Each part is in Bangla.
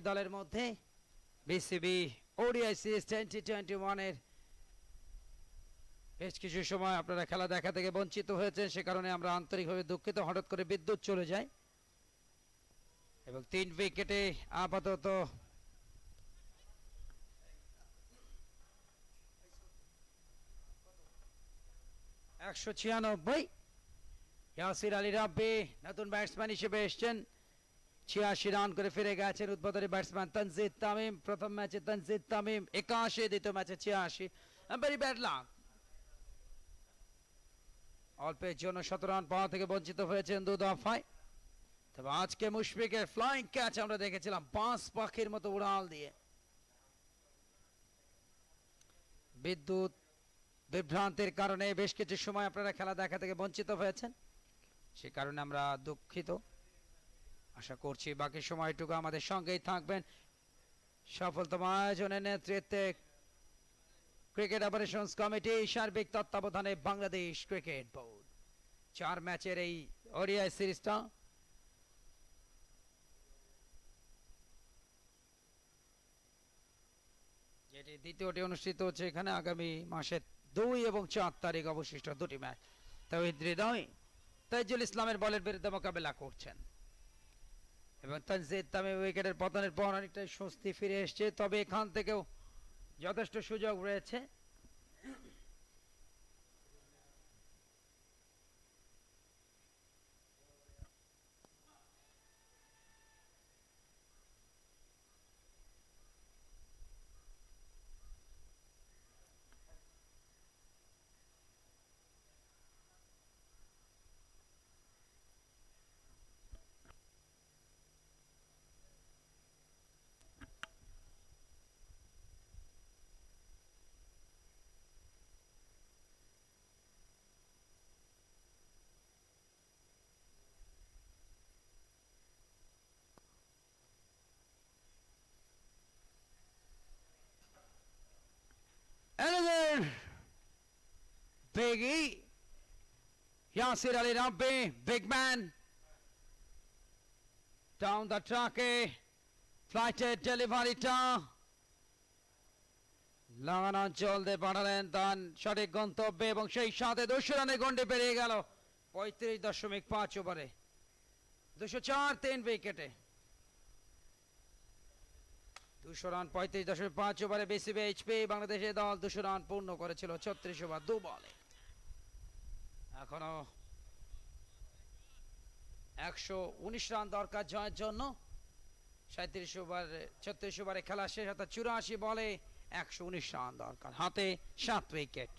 দলের মধ্যে বিসিবি ওডিআই সিরিজ 2021 এর বেশ কিছু সময় আপনারা খেলা দেখা থেকে বঞ্চিত হয়েছেন, সে কারণে আমরা আন্তরিকভাবে দুঃখিত। হঠাৎ করে বিদ্যুৎ চলে যায় এবং 3 উইকেটে আপাতত ইয়াসির আলী রাব্বি নতুন ব্যাটসম্যান হিসেবে এসেছেন। 86 রান করে ফিরে গেছেন উদ্বোধনী ব্যাটসম্যান তানজিদ তামিম। প্রথম ম্যাচে তানজিদ তামিম 81, দ্বিতীয় ম্যাচে 86। Very bad luck. অল্পের জন্য 17 রান পাওয়া থেকে বঞ্চিত হয়েছেন 2 দফায়। তবে আজকে মুশফিকের ফ্লাইং ক্যাচ আমরা দেখেছিলাম বাস পাখির মতো উড়াল দিয়ে। বিদ্যুৎ বিভ্রান্তির কারণে বেশ কিছু সময় আপনারা খেলা দেখা থেকে বঞ্চিত হয়েছেন, সে কারণে আমরা দুঃখিত। আশা করছি বাকি সময়টুকু আমাদের সঙ্গেই থাকবেন। সফলতম আয়োজনের নেতৃত্বে ক্রিকেট অপারেশনস কমিটি, সার্বিক তত্ত্বাবধানে বাংলাদেশ ক্রিকেট বোর্ড। 4 ম্যাচের এই ওডিআই সিরিজটা যেটি দ্বিতীয়টি অনুষ্ঠিত হচ্ছে এখানে আগামী মাসের 2 এবং 4 তারিখ অবশিষ্ট 2টি ম্যাচ। তাওহিদ হৃদয় তাইজুল ইসলামের বলের বিরুদ্ধে মোকাবেলা করছেন এবং তানজিদ তামিম উইকেটের পতনের পর অনেকটাই স্বস্তি ফিরে এসছে। তবে এখান থেকেও যথেষ্ট সুযোগ রয়েছে। Another biggie, Yasir Ali Rabbi, big man, down the track, flighted delivery টা লাগান অঞ্চল দিয়ে পাঠালেন তার সঠিক গন্তব্যে এবং সেই সাথে 200 রানের গন্ডি পেরিয়ে গেল 35.5 ওভারে। 204 3 উইকেটে 200 রান 35.5 ওভারে বিসিবি এইচপি বাংলাদেশের দল 200 রান পূর্ণ করেছিল 36 ওভার 2 বলে। এখনো 119 রান দরকার জয়ের জন্য। 37 ওভার 36 ওভারে খেলা শেষ, অর্থাৎ 84 বলে 119 রান দরকার। হাতে 7 উইকেট।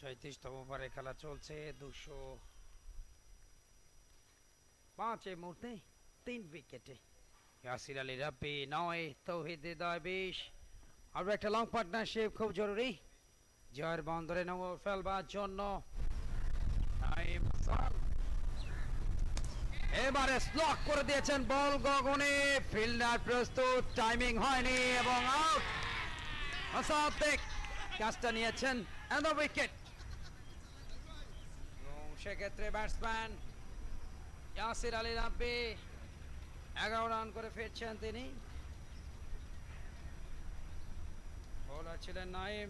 সাঁইত্রিশতম ওভারে খেলা চলছে। 205 এই মুহূর্তে 3 উইকেটে। ইয়াসির আলী রাব্বি 9, তৌহিদ হৃদয় 20। আরও একটা লং পার্টনারশিপ খুব জরুরি জয়ের বন্দরে নোংর ফেলবার জন্য। এবারে স্লক করে দিয়েছেন বল গগনে, ফিল্ডার প্রস্তুত, টাইমিং হয়নি এবং আউট। মোসাদ্দেক ক্যাচটা নিয়েছেন এন্ড দ্য উইকেট। এবং সেক্ষেত্রে ব্যাটসম্যান ইয়াসির আলী রাব্বি 11 রান করে ফিরছেন তিনি। বোলার ছিলেন নাইম।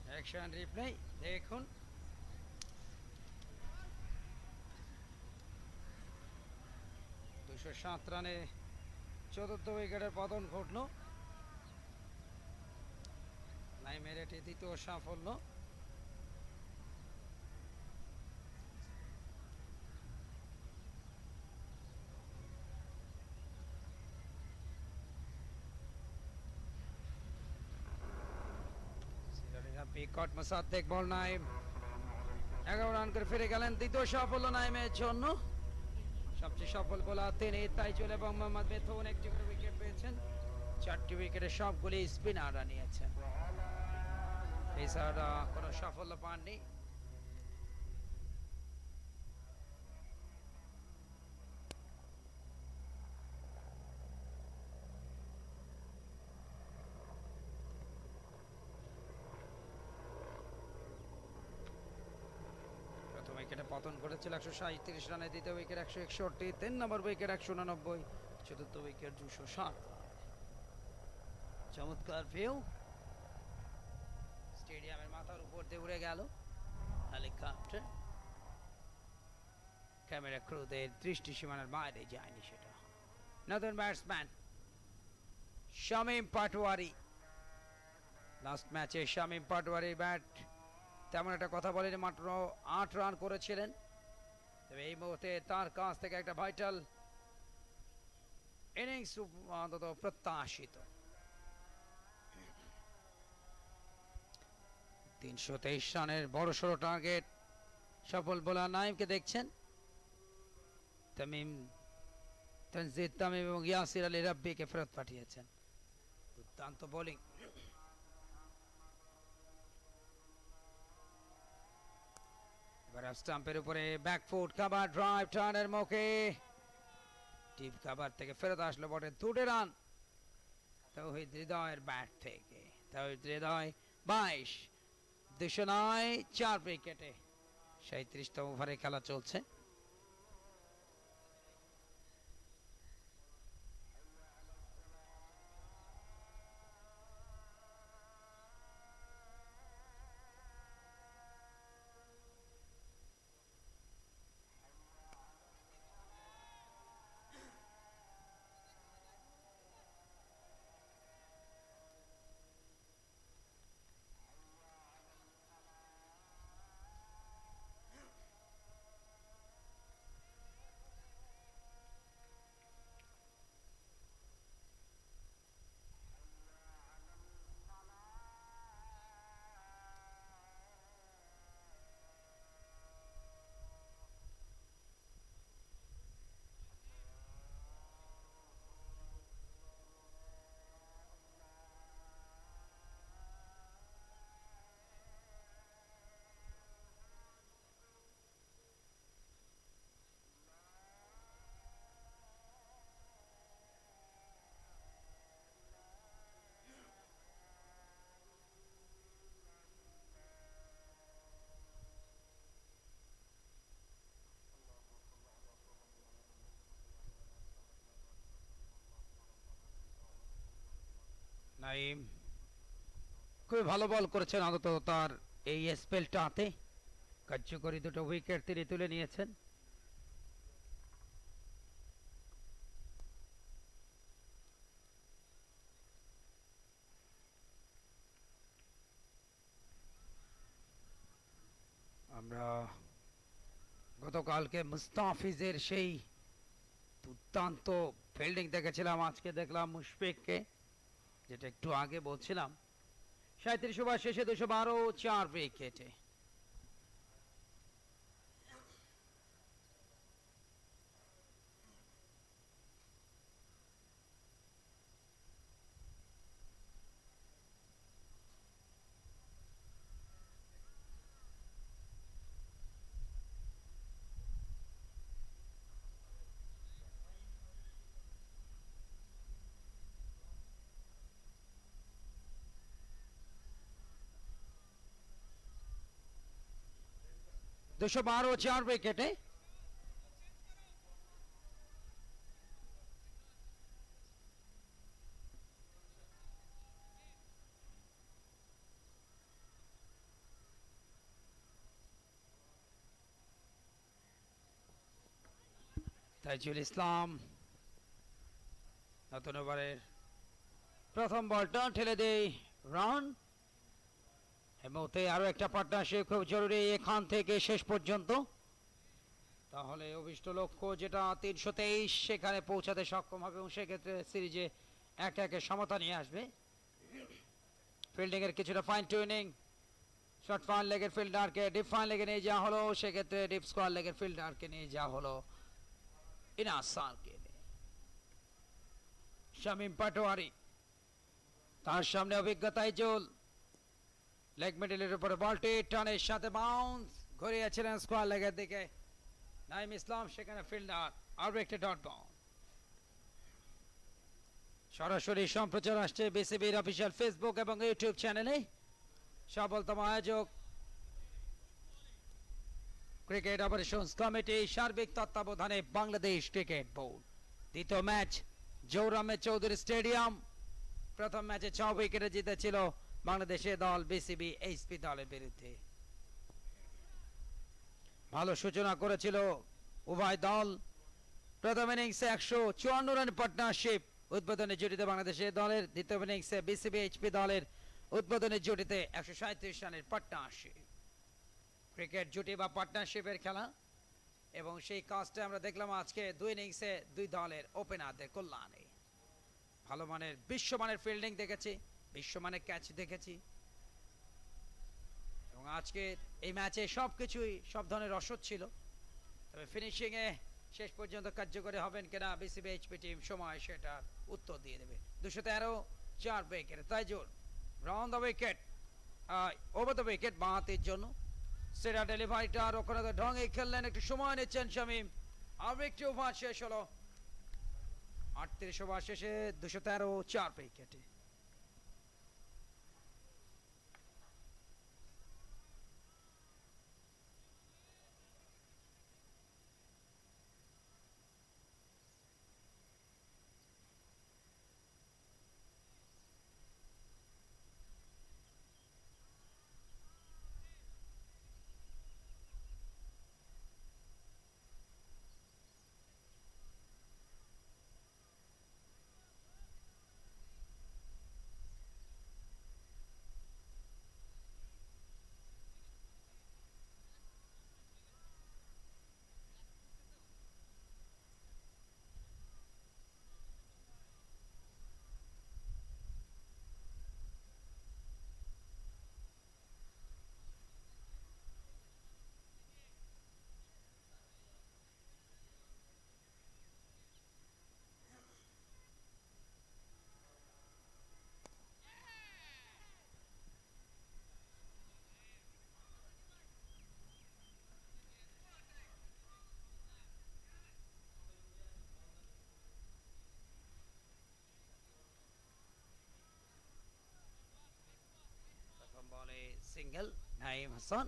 অ্যাকশন রিপ্লে দেখুন। দুশো 7 রানে চতুর্থ উইকেটের পতন ঘটল। নাইমের এটি দ্বিতীয় সাফল্য। বিকট মোসাদ্দেক বল নাইম 11 রান করে ফিরে গেলেন, দ্বিতীয় সাফল্য নাইমের জন্য। সবচেয়ে সফল বোলার তিনি তাইজুল এবং মোহাম্মদ মিথুন একটি করে উইকেট পেয়েছেন। 4টি উইকেটে সবগুলি স্পিনাররা নিয়েছেন, পেসাররা কোনো সাফল্য পাননি। প্রথম উইকেটে পতন ঘটেছিল 137 রানে, দ্বিতীয় উইকেট 161, 3 নম্বর উইকেট 189, চতুর্থ উইকেট 207। চমৎকার ভিউ, স্টেডিয়ামের মাথার উপর দিয়ে উড়ে গেল হেলিকপ্টার। ক্যামেরা ক্রুদের দৃষ্টি সীমানার বাইরে যায়নি সেটা। নতুন ব্যাটসম্যান শামীম পাটোয়ারি। লাস্ট ম্যাচে শামীম পাটোয়ারি ব্যাট তেমন একটা কথা বলেনি, মাত্র 8 রান করেছিলেন। তবে এই মুহূর্তে তার কাছ থেকে একটা ভাইটাল ইনিংস অন্তত প্রত্যাশিত। 323 রানের বড়সড় টার্গেট। সফল বোলার নাইমকে দেখছেন, তানজিদ তামিম এবং ইয়াসির আলী রাব্বিকে ফেরত পাঠিয়েছেন। দুর্দান্ত বোলিং। এবার স্টাম্পের উপরে ব্যাকফুট কাভার ড্রাইভ, টার্নের মুখে টিপ কাভার থেকে ফেরত আসলো বটে 2 রান তাওহিদ হৃদয়ের ব্যাট থেকে। তাওহিদ হৃদয় 22, 209, 4 উইকেটে। 37তম ওভারে খেলা চলছে। নাইম খুবই ভালো বল করেছেন, অন্তত তার এই স্পেলটাতে কার্যকরী 2টো উইকেট তিনি তুলে নিয়েছেন। আমরা গতকালকে মুস্তাফিজের সেই দুর্দান্ত ফিল্ডিং দেখেছিলাম, আজকে দেখলাম মুশফিককে, যেটা একটু আগে বলছিলাম। 37 ওভার শেষে 212, 4 উইকেটে। 212 4 উইকেটে। তাইজুল ইসলাম নতুন ওভারের প্রথম বলটা ঠেলে দেয় রান। এই মুহূর্তে আরো একটা পার্টনারশিপ খুব জরুরি এখান থেকে শেষ পর্যন্ত, তাহলে অভিষ্ট লক্ষ্য যেটা 323 সেখানে পৌঁছাতে সক্ষম হবে এবং সেক্ষেত্রে সিরিজে একে একে সমতা নিয়ে আসবে। ফিল্ডিং এর কিছুটা ফাইন টিউনিং, শর্ট ফাইন লেগের ফিল্ডারকে ডিপ ফাইন লেগে নিয়ে যাওয়া হলো, সেক্ষেত্রে ডিপ স্কোয়ার লেগের ফিল্ডারকে নিয়ে যাওয়া হলো ইনাসারকে। শামীম পাটোয়ারি তার সামনে অভিজ্ঞতায় জল লেগ মিডলের উপরে বলটি টানের সাথে বাউন্স ঘুরিয়েছিলেন স্কোয়ার লেগের দিকে নাইম ইসলাম, সেখানে ফিল্ডার আরো একটি ডট বাউন্স। সরাসরি সম্প্রচার আসছে বিসিবির অফিসিয়াল ফেসবুক এবং ইউটিউব চ্যানেলে। সফলতম আয়োজক ক্রিকেট অপারেশনস কমিটি, সার্বিক তত্ত্বাবধানে বাংলাদেশ ক্রিকেট বোর্ড। দ্বিতীয় ম্যাচ জৌরামে চৌধুরী স্টেডিয়াম। প্রথম ম্যাচে 6 উইকেটে জিতেছিল বাংলাদেশের দল বিসিবি এইচপি দলের বিরুদ্ধে। ভালো সূচনা করেছিল উভয় দল। প্রথম ইনিংসে 154 রানের পার্টনারশিপ উদ্বোধনী জুটিতে বাংলাদেশের দলের, দ্বিতীয় ইনিংসে বিসিবি এইচপি দলের উদ্বোধনী জুটিতে 137 রানের পার্টনারশিপ। ক্রিকেট জুটি বা পার্টনারশিপের খেলা এবং সেই কাজটা আমরা দেখলাম আজকে 2 ইনিংসে 2 দলের ওপেনারদের কল্যাণে। ভালো মানের বিশ্বমানের ফিল্ডিং দেখেছি, বিশ্বমানের ক্যাচ দেখেছি এবং আজকে এই ম্যাচে সবকিছুই সব ধরনের রসদ ছিল। তবে ফিনিশিং এ শেষ পর্যন্ত কার্যকরী হবেন কিনা বিসিবি এইচপি টিম সময় সেটার উত্তর দিয়ে দেবে। 213 4 wicket Taijul round the wicket, over the wicket বাঁ হাতের জন্য। সেটা ডেলিভারিটা ওখানে ঢঙে খেললেন, একটু সময় নিচ্ছেন শামীম। আর একটি ওভার শেষ হলো, 38 ওভার শেষে 213 4 উইকেটে। প্রথম বলে সিঙ্গেল নাইম হাসান।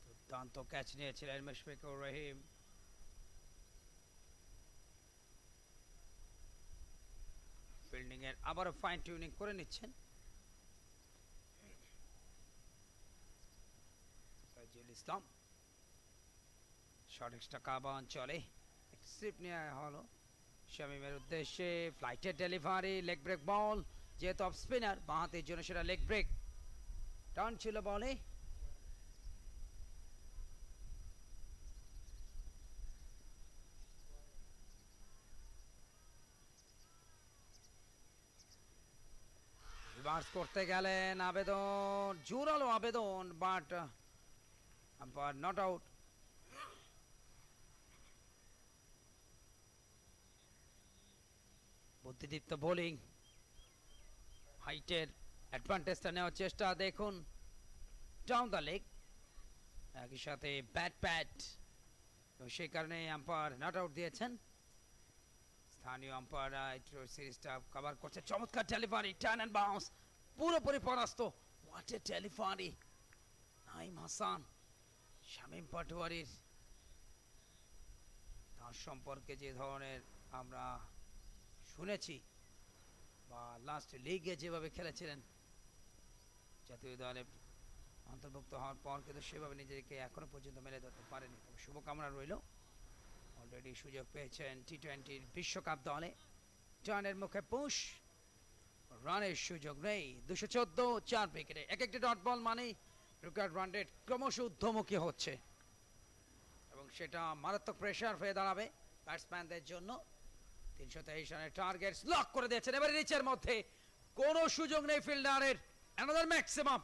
দুর্দান্ত ক্যাচ নিয়েছিলেন মুশফিকুর রহিম। ফিল্ডিং এর আবারও ফাইন টিউনিং করে নিচ্ছেন তাইজুল ইসলাম। শর্ট এক্সট্রা কাবা অঞ্চলে স্লিপ নেওয়া হলো শামীমের উদ্দেশ্যে, ফ্লাইটের ডেলিভারি, লেগ ব্রেক বল, যেহেতু অফ স্পিনার বাঁ হাতের জন্য সেটা লেগ ব্রেক টার্ন ছিল বলে। রিভার্স করতে গেলেন, আবেদন, জোরালো আবেদন, বাট নট আউট। বুদ্ধিদীপ্ত বোলিং, হাইটের অ্যাডভান্টেজটা নেওয়ার চেষ্টা, দেখুন ডাউন দ্য লেগ, একই সাথে ব্যাট প্যাট, সেই কারণে আম্পায়ার নট আউট দিয়েছেন। স্থানীয় আম্পায়াররা একটু সিরিজটা কভার করছে। চমৎকার ডেলিভারি, টার্ন অ্যান্ড বাউন্স, পুরোপুরি পরাস্ত। What a delivery! Naim Hasan, Shamim পাটোয়ারির তার সম্পর্কে যে ধরনের আমরা শুনেছি বা লাস্ট লিগে যেভাবে খেলেছিলেন, জাতীয় দলে অন্তর্ভুক্ত হওয়ার পর কিন্তু সেভাবে নিজেকে এখনো পর্যন্ত মেলে ধরতে পারেনি। তবে শুভকামনা রইল, অলরেডি সুযোগ পেয়েছেন টি-20 বিশ্বকাপ দলে। টার্নের মুখে পুশ, রানের সুযোগ নেই। 214, 4 উইকেটে। এক একটি ডট বল মানে রিকোয়ার্ড রান রেট ক্রমশ ঊর্ধ্বমুখী হচ্ছে এবং সেটা মারাত্মক প্রেশার হয়ে দাঁড়াবে ব্যাটসম্যানদের জন্য। 323 রানের টার্গেট লক করে দিয়েছেন। এবারে নিচের মধ্যে কোনো সুযোগ নেই ফিল্ডারের। অ্যানাদার ম্যাক্সিমাম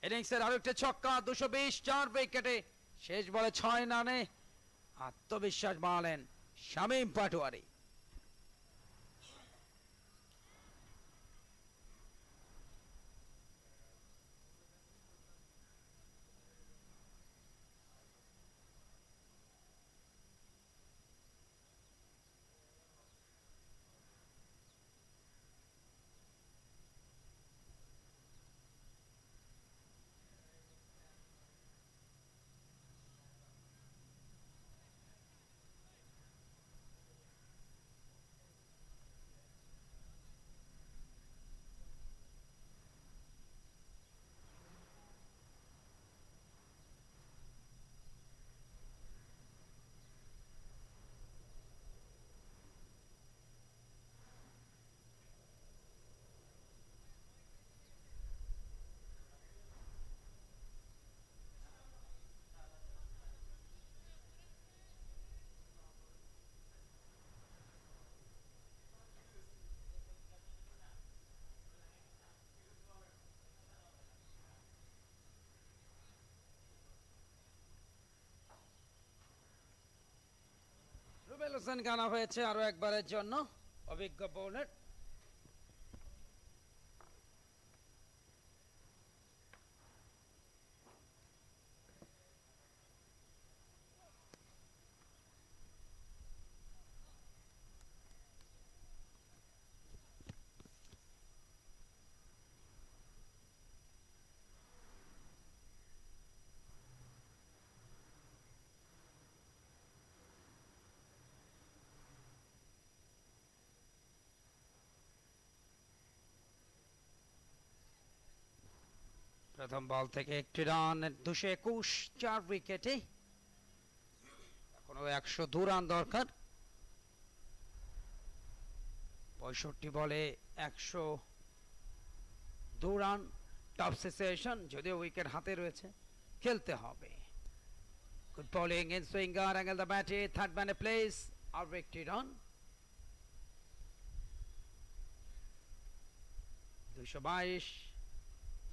ইনিংসের আরেকটা ছক্কা। 220, 4 উইকেটে। শেষ বলে 6 রানে আত্মবিশ্বাস বাড়ালেন শামীম পাটোয়ারি। রুবেল হোসেন গানা হয়েছে আরো একবারের জন্য, অভিজ্ঞ বোলার। প্রথম বল থেকে একটি রান, 221, 4 উইকেটে। এখনো 102 রান দরকার। 65 বলে 102 রান, টপ সিচুয়েশন। যদিও উইকেট হাতে রয়েছে, খেলতে হবে। Good bowling in swinger, angle the ব্যাটে, থার্ড ম্যানে প্লেস, আর একটি রান। 222,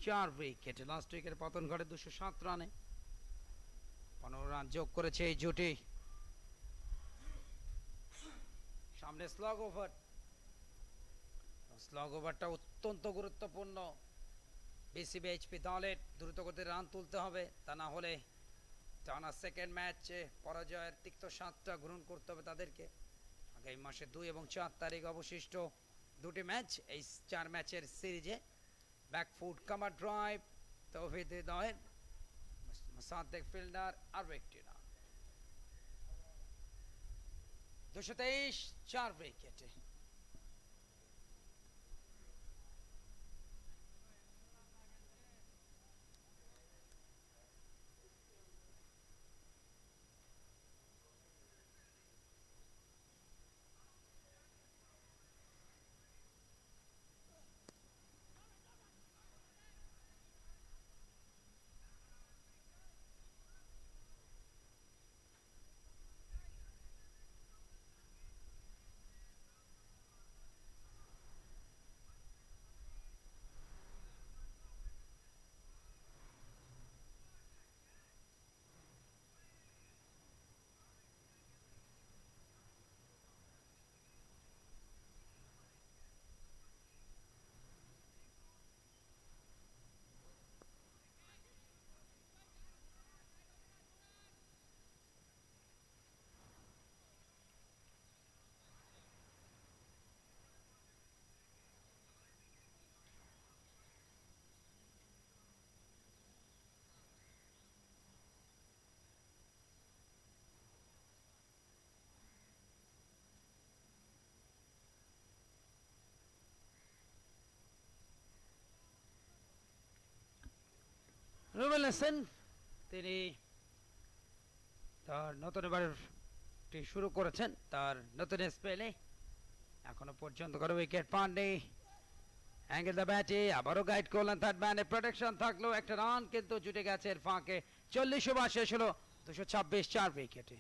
4 উইকেটে। লাস্ট উইকেটে পতন ঘটে 207 রানে। 15 রান যোগ করেছে এই জুটি। সামনে স্লগ ওভার। স্লগ ওভারটা অত্যন্ত গুরুত্বপূর্ণ বিসিবি-এইচপি দলের। দ্রুত গতিতে রান তুলতে হবে, তা না হলে টানা সেকেন্ড ম্যাচে পরাজয়ের তিক্ত স্বাদটা গ্রহণ করতে হবে তাদেরকে। আগামী মাসে 2 এবং 4 তারিখ অবশিষ্ট দুটি ম্যাচ এই 4 ম্যাচের সিরিজে। ব্যাকফুট কামার ড্রাইভ, তৌহিদ হৃদয়ের, সাদেক ফিল্ডার, আর একটি রান। 223, 4 উইকেটে। নেলসন তিনি তার নতুন ওভারটি শুরু করেছেন তার নতুন স্পেলে। এখনো পর্যন্ত কোনো উইকেট পাননি। অ্যাঙ্গেল দ্য ব্যাটে আবারও গাইড করলেন, থার্ড ম্যানের প্রোটেকশন থাকলো, একটা রান কিন্তু জুটে গেছে এর ফাঁকে। 40 ওভার শেষ হলো 226, 4 উইকেটে।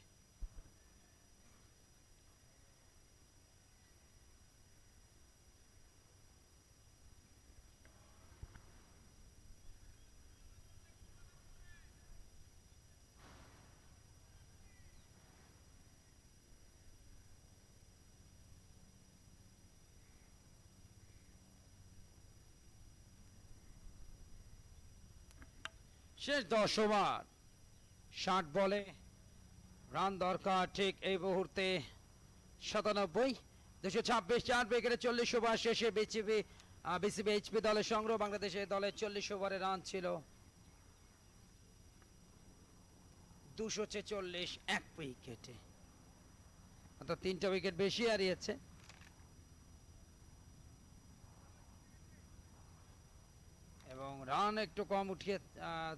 শেষ 10 ওভার, 60 বলে রান দরকার ঠিক এই মুহূর্তে 97। 226, 4 উইকেটে 40 ওভার শেষে বিসিবি এইচপি দলের সংগ্রহ। বাংলাদেশের দলের 40 ওভারে রান ছিল 246, 1 উইকেটে, অর্থাৎ 3টা উইকেট বেশি হারিয়েছে। এবং রান একটু কম উঠিয়ে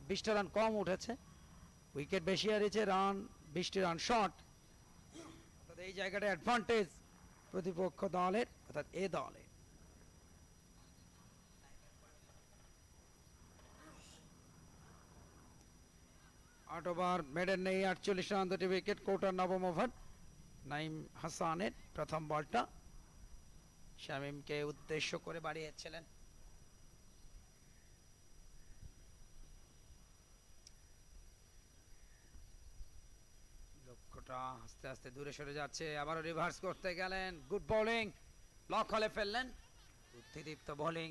20টা রান কম উঠেছে, উইকেট বেশি হারিয়েছে, রান 20টি রান শর্ট। অর্থাৎ এই জায়গাটা অ্যাডভান্টেজ প্রতিপক্ষ দলের, অর্থাৎ এ দলের। আট ওভার মেডেন নেই, 48 রান, 2টি উইকেট। কোটার নবম ওভার, নাইম হাসানের প্রথম বলটা শামীমকে উদ্দেশ্য করে বাড়িয়েছিলেন। লক্ষ্যটা আস্তে আস্তে দূরে সরে যাচ্ছে, আবারও রিভার্স করতে গেলেন, গুড বোলিং, ব্লক হলে ফেললেন, বুদ্ধিদীপ্ত বোলিং।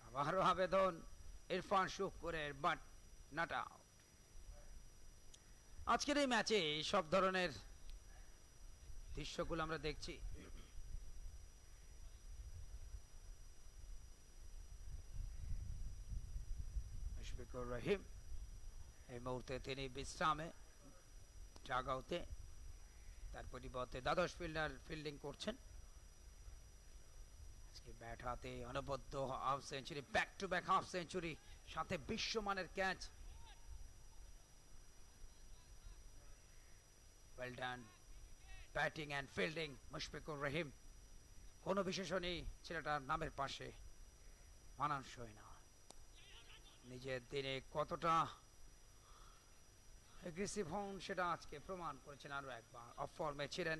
আবারও আবেদন ইরফান শুকরের, বাট নট আউট। আজকের এই ম্যাচে সব ধরনের দৃশ্যগুলো আমরা দেখছি। মুশফিকুর রহিম এই মুহূর্তে তিনি বিশ্রামে, ডাগ আউটে, তার পরিবর্তে দ্বাদশ ফিল্ডার ফিল্ডিং করছেন। আজকে ব্যাট হাতে অনবদ্য half century, back to back half century, সাথে বিশ্বমানের catch. Well done batting and fielding Mushfiqur Rahim. কোনো বিশেষণই ছেলেটার নামের পাশে মানানসই না। নিজের দিনে কতটা এগ্রেসিভ হন সেটা আজকে প্রমাণ করেছেন আরো একবার। অফ ফর্মে ছিলেন।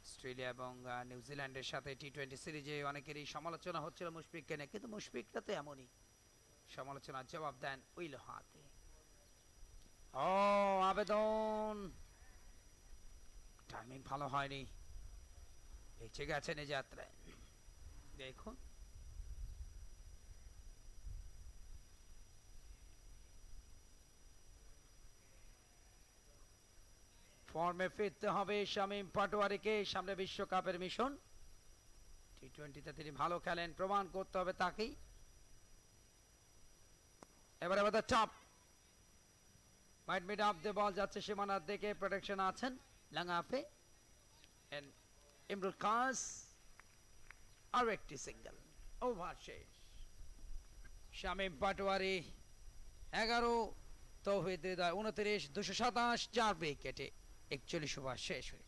অস্ট্রেলিয়া এবং নিউজিল্যান্ডের সাথে টি-20 সিরিজে অনেকেরই সমালোচনা হচ্ছিল মুশফিককে নিয়ে, কিন্তু মুশফিকটা তো এমনই, সমালোচনার জবাব দেন উইল হাতে। ও আবেদন, টাইমিং ভালো হয়নি, বেঁচে গেছেন এই যাত্রায়। দেখুন ফর্মে ফিরতে হবে শামীম পাটোয়ারিকে, সামনে বিশ্বকাপের মিশন। টি-20তে তিনি ভালো খেলেন, প্রমাণ করতে হবে তাকেই। এবারে আমাদের টপ মাইট মিড অফ দ্য বল যাচ্ছে সীমানার দিকে, প্রোটেকশন আছেন লাঙ্গাফে, ইমরুল কাস, আর একটি সিঙ্গেল। ওভার শেষ। শামীম পাটোয়ারি 11, তৌহিদ হৃদয় 29, 227, 4 উইকেটে 41 ওভার শেষ হয়ে।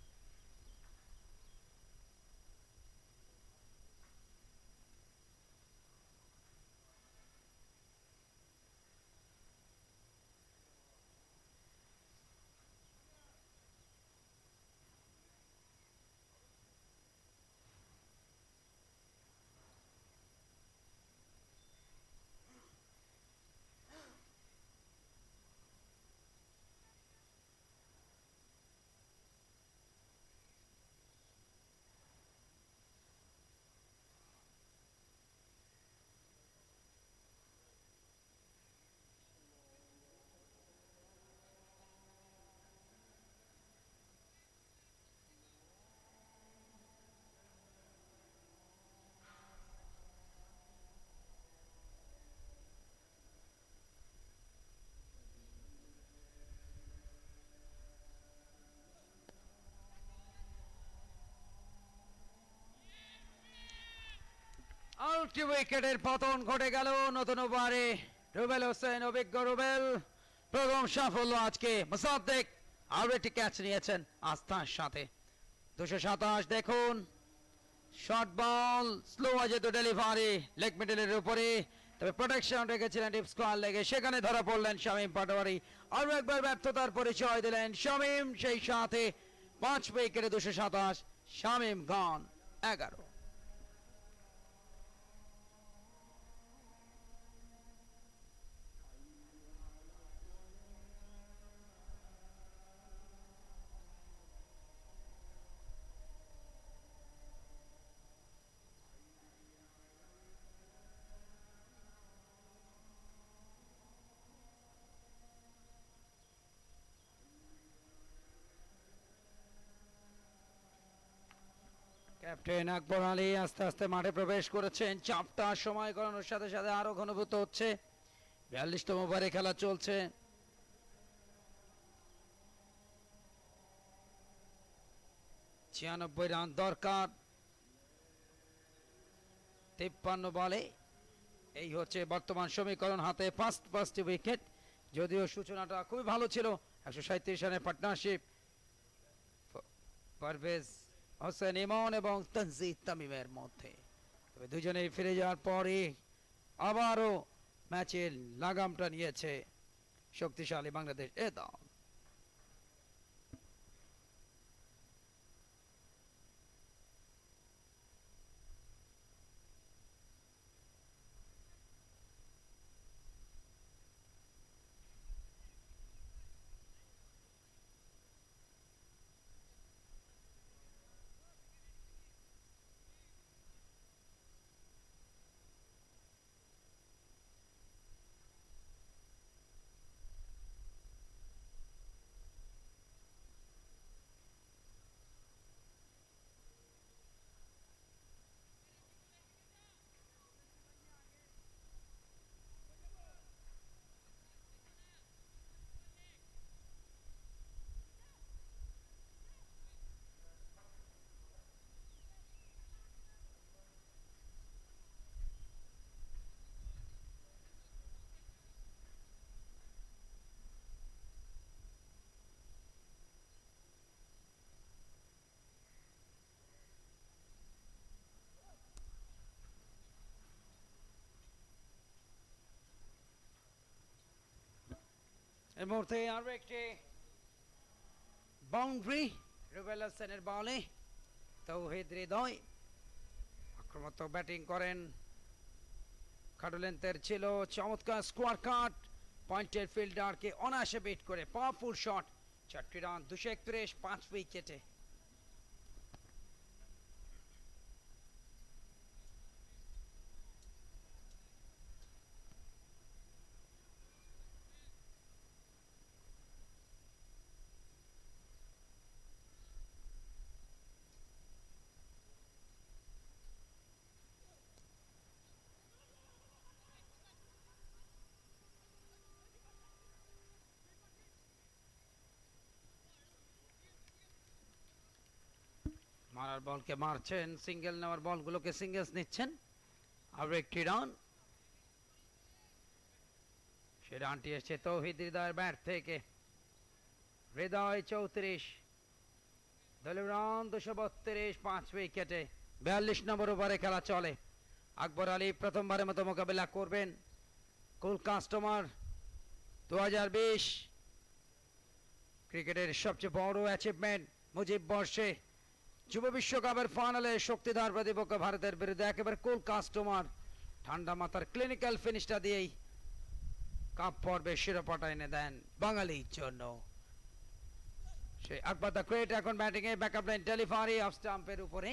আউট উইকেটের পতন ঘটে গেল নতুন ওভারে। রুবেল হোসেন, অভিজ্ঞ রুবেল প্রথম সাফল্য আজকে। মুসাদ্দেক আরো একটি ক্যাচ নিয়েছেন আস্থার সাথে। 227 দেখুন, শর্ট বল, স্লো যেহেতু ডেলিভারি লেগ মিডলের উপরে, তবে প্রোটেকশন রেখেছিলেন ডিপ স্কোয়ার লেগে, সেখানে ধরা পড়লেন শামীম পাটোয়ারি। আরো একবার ব্যর্থতার পরিচয় দিলেন শামীম, সেই সাথে 5 উইকেটে 227, শামীম গন 11। ক্যাপ্টেন আকবর আলী আস্তে আস্তে মাঠে প্রবেশ করেছেন। চাপটা সময় গড়ানোর সাথে সাথে আরো ঘনীভূত হচ্ছে। 42তম ওভারে খেলা চলছে। ছিয়ানব্বই রান দরকার 53 বলে। এই হচ্ছে বর্তমান সমীকরণ। হাতে 5টি উইকেট, যদিও সূচনাটা খুবই ভালো ছিল। 137 রানের পার্টনারশিপ পারভেজ হোসেন ইমন এবং তানজিদ তামিমের মধ্যে। তবে দুজনেই ফিরে যাওয়ার পরে আবারও ম্যাচের লাগামটা নিয়েছে শক্তিশালী বাংলাদেশ এ দল। এই মুহূর্তে আরো একটি বাউন্ডারি রুবেল হোসেনের বলে। তৌহিদ হৃদয় আক্রমণাত্মক ব্যাটিং করেন। খাটো লেন্থের ছিল, চমৎকার স্কোয়ার কাট, পয়েন্টের ফিল্ডারকে অনায়াসে বিট করে পাওয়ারফুল শট। 4টি রান, 231, 5 উইকেটে। মারার বলকে মারছেন, সিঙ্গেল নেওয়ার বলগুলোকে সিঙ্গেলস নিচ্ছেন। আরো একটি রান, সে রানটি এসছে তৌহিদ হৃদয়ের ব্যাট থেকে। হৃদয় 34, দলীয় রান 232, 5 উইকেটে। 42 নম্বর ওভারে খেলা চলে। আকবর আলী প্রথমবারের মতো মোকাবেলা করবেন কুল কাস্টমার 2020 ক্রিকেটের সবচেয়ে বড় অ্যাচিভমেন্ট। মুজিব বর্ষে যুব বিশ্বকাপের ফাইনালে শক্তিধর প্রতিপক্ষ ভারতের বিরুদ্ধে একেবারে কুল কাস্টমার ঠান্ডা মাথার ক্লিনিক্যাল ফিনিশটা দিয়েই কাপ পর্বে শিরোপাটা এনে দেন বাঙালির জন্য। সেই আকবর দ্য গ্রেট এখন ব্যাটিং এ, ব্যাকআপ লাইন ডেলিভারি অফ স্টাম্পের উপরে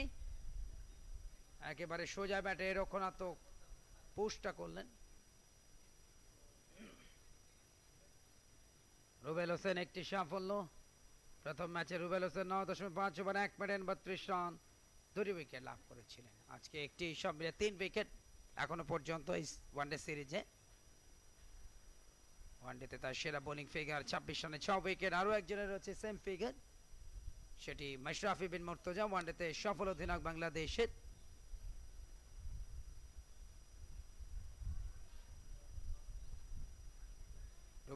একেবারে সোজা ব্যাটে রক্ষণাত্মক পুশটা করলেন। রুবেল হোসেন একটি সাফল্য। প্রথম ম্যাচে রুবেল হোসেন 9.5 ওভার 1 মিনিট 32 রান 2 উইকেট লাভ করেছিলেন। আজকে একটি সব মিলে 3 উইকেট এখনো পর্যন্ত এই ওয়ানডে সিরিজে। ওয়ানডেতে তার সেরা বোলিং ফিগার 26 রানে 6 উইকেট। আরও একজনের রয়েছে সেম ফিগার, সেটি মাশরাফি বিন মুর্তজা, ওয়ানডেতে সফল অধিনায়ক বাংলাদেশের।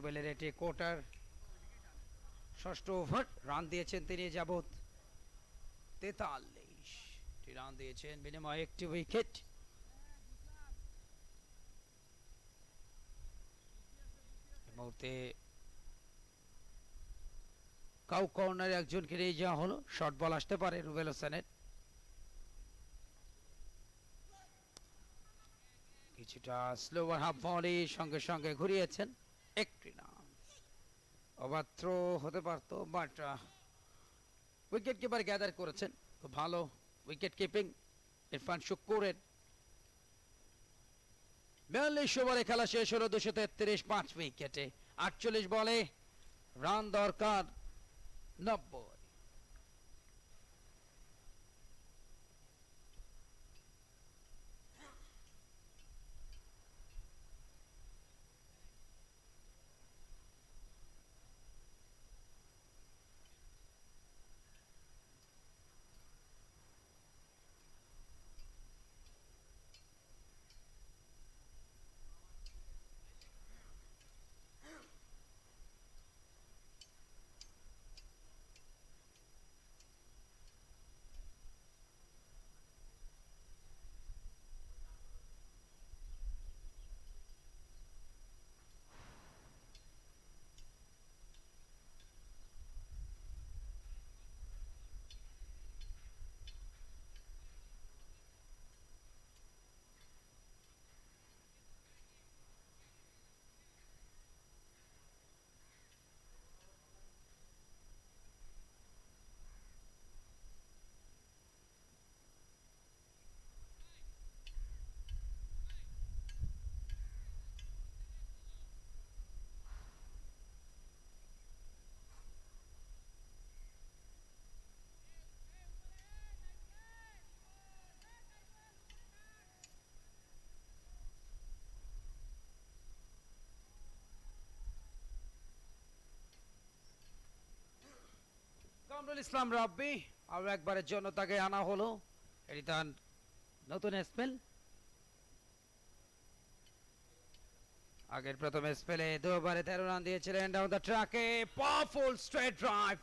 রুবেলের এটি কোটার ষষ্ঠ ওভার, রান দিয়েছেন তিনি যাবত 43টি রান দিয়েছেন, বিনিময়ে একটি উইকেট। এই মুহূর্তে কাউ কর্নারে একজনকে নিয়ে যাওয়া হলো, শর্ট বল আসতে পারে রুবেল হোসেনের। কিছুটা স্লোয়ার হাফ বলে সঙ্গে সঙ্গে ঘুরিয়েছেন, একটি রান। ওভার থ্রো হতে পারত, বাট উইকেট কিপার গ্যাদার করেছেন, খুব ভালো উইকেট কিপিং ইরফান শুক্কুরের। 42 ওভারে খেলা শেষ হলো 233, 5 উইকেটে। 48 বলে রান দরকার 90। কামরুল ইসলাম রাব্বি আরো একবারের জন্য তাকে আনা হলো, এটি তার নতুন স্পেল। আগের প্রথম স্পেলে 2 ওভারে 13 রান দিয়েছিলেন। ডাউন দ্য ট্র্যাকে পাওয়ারফুল স্ট্রেট ড্রাইভ,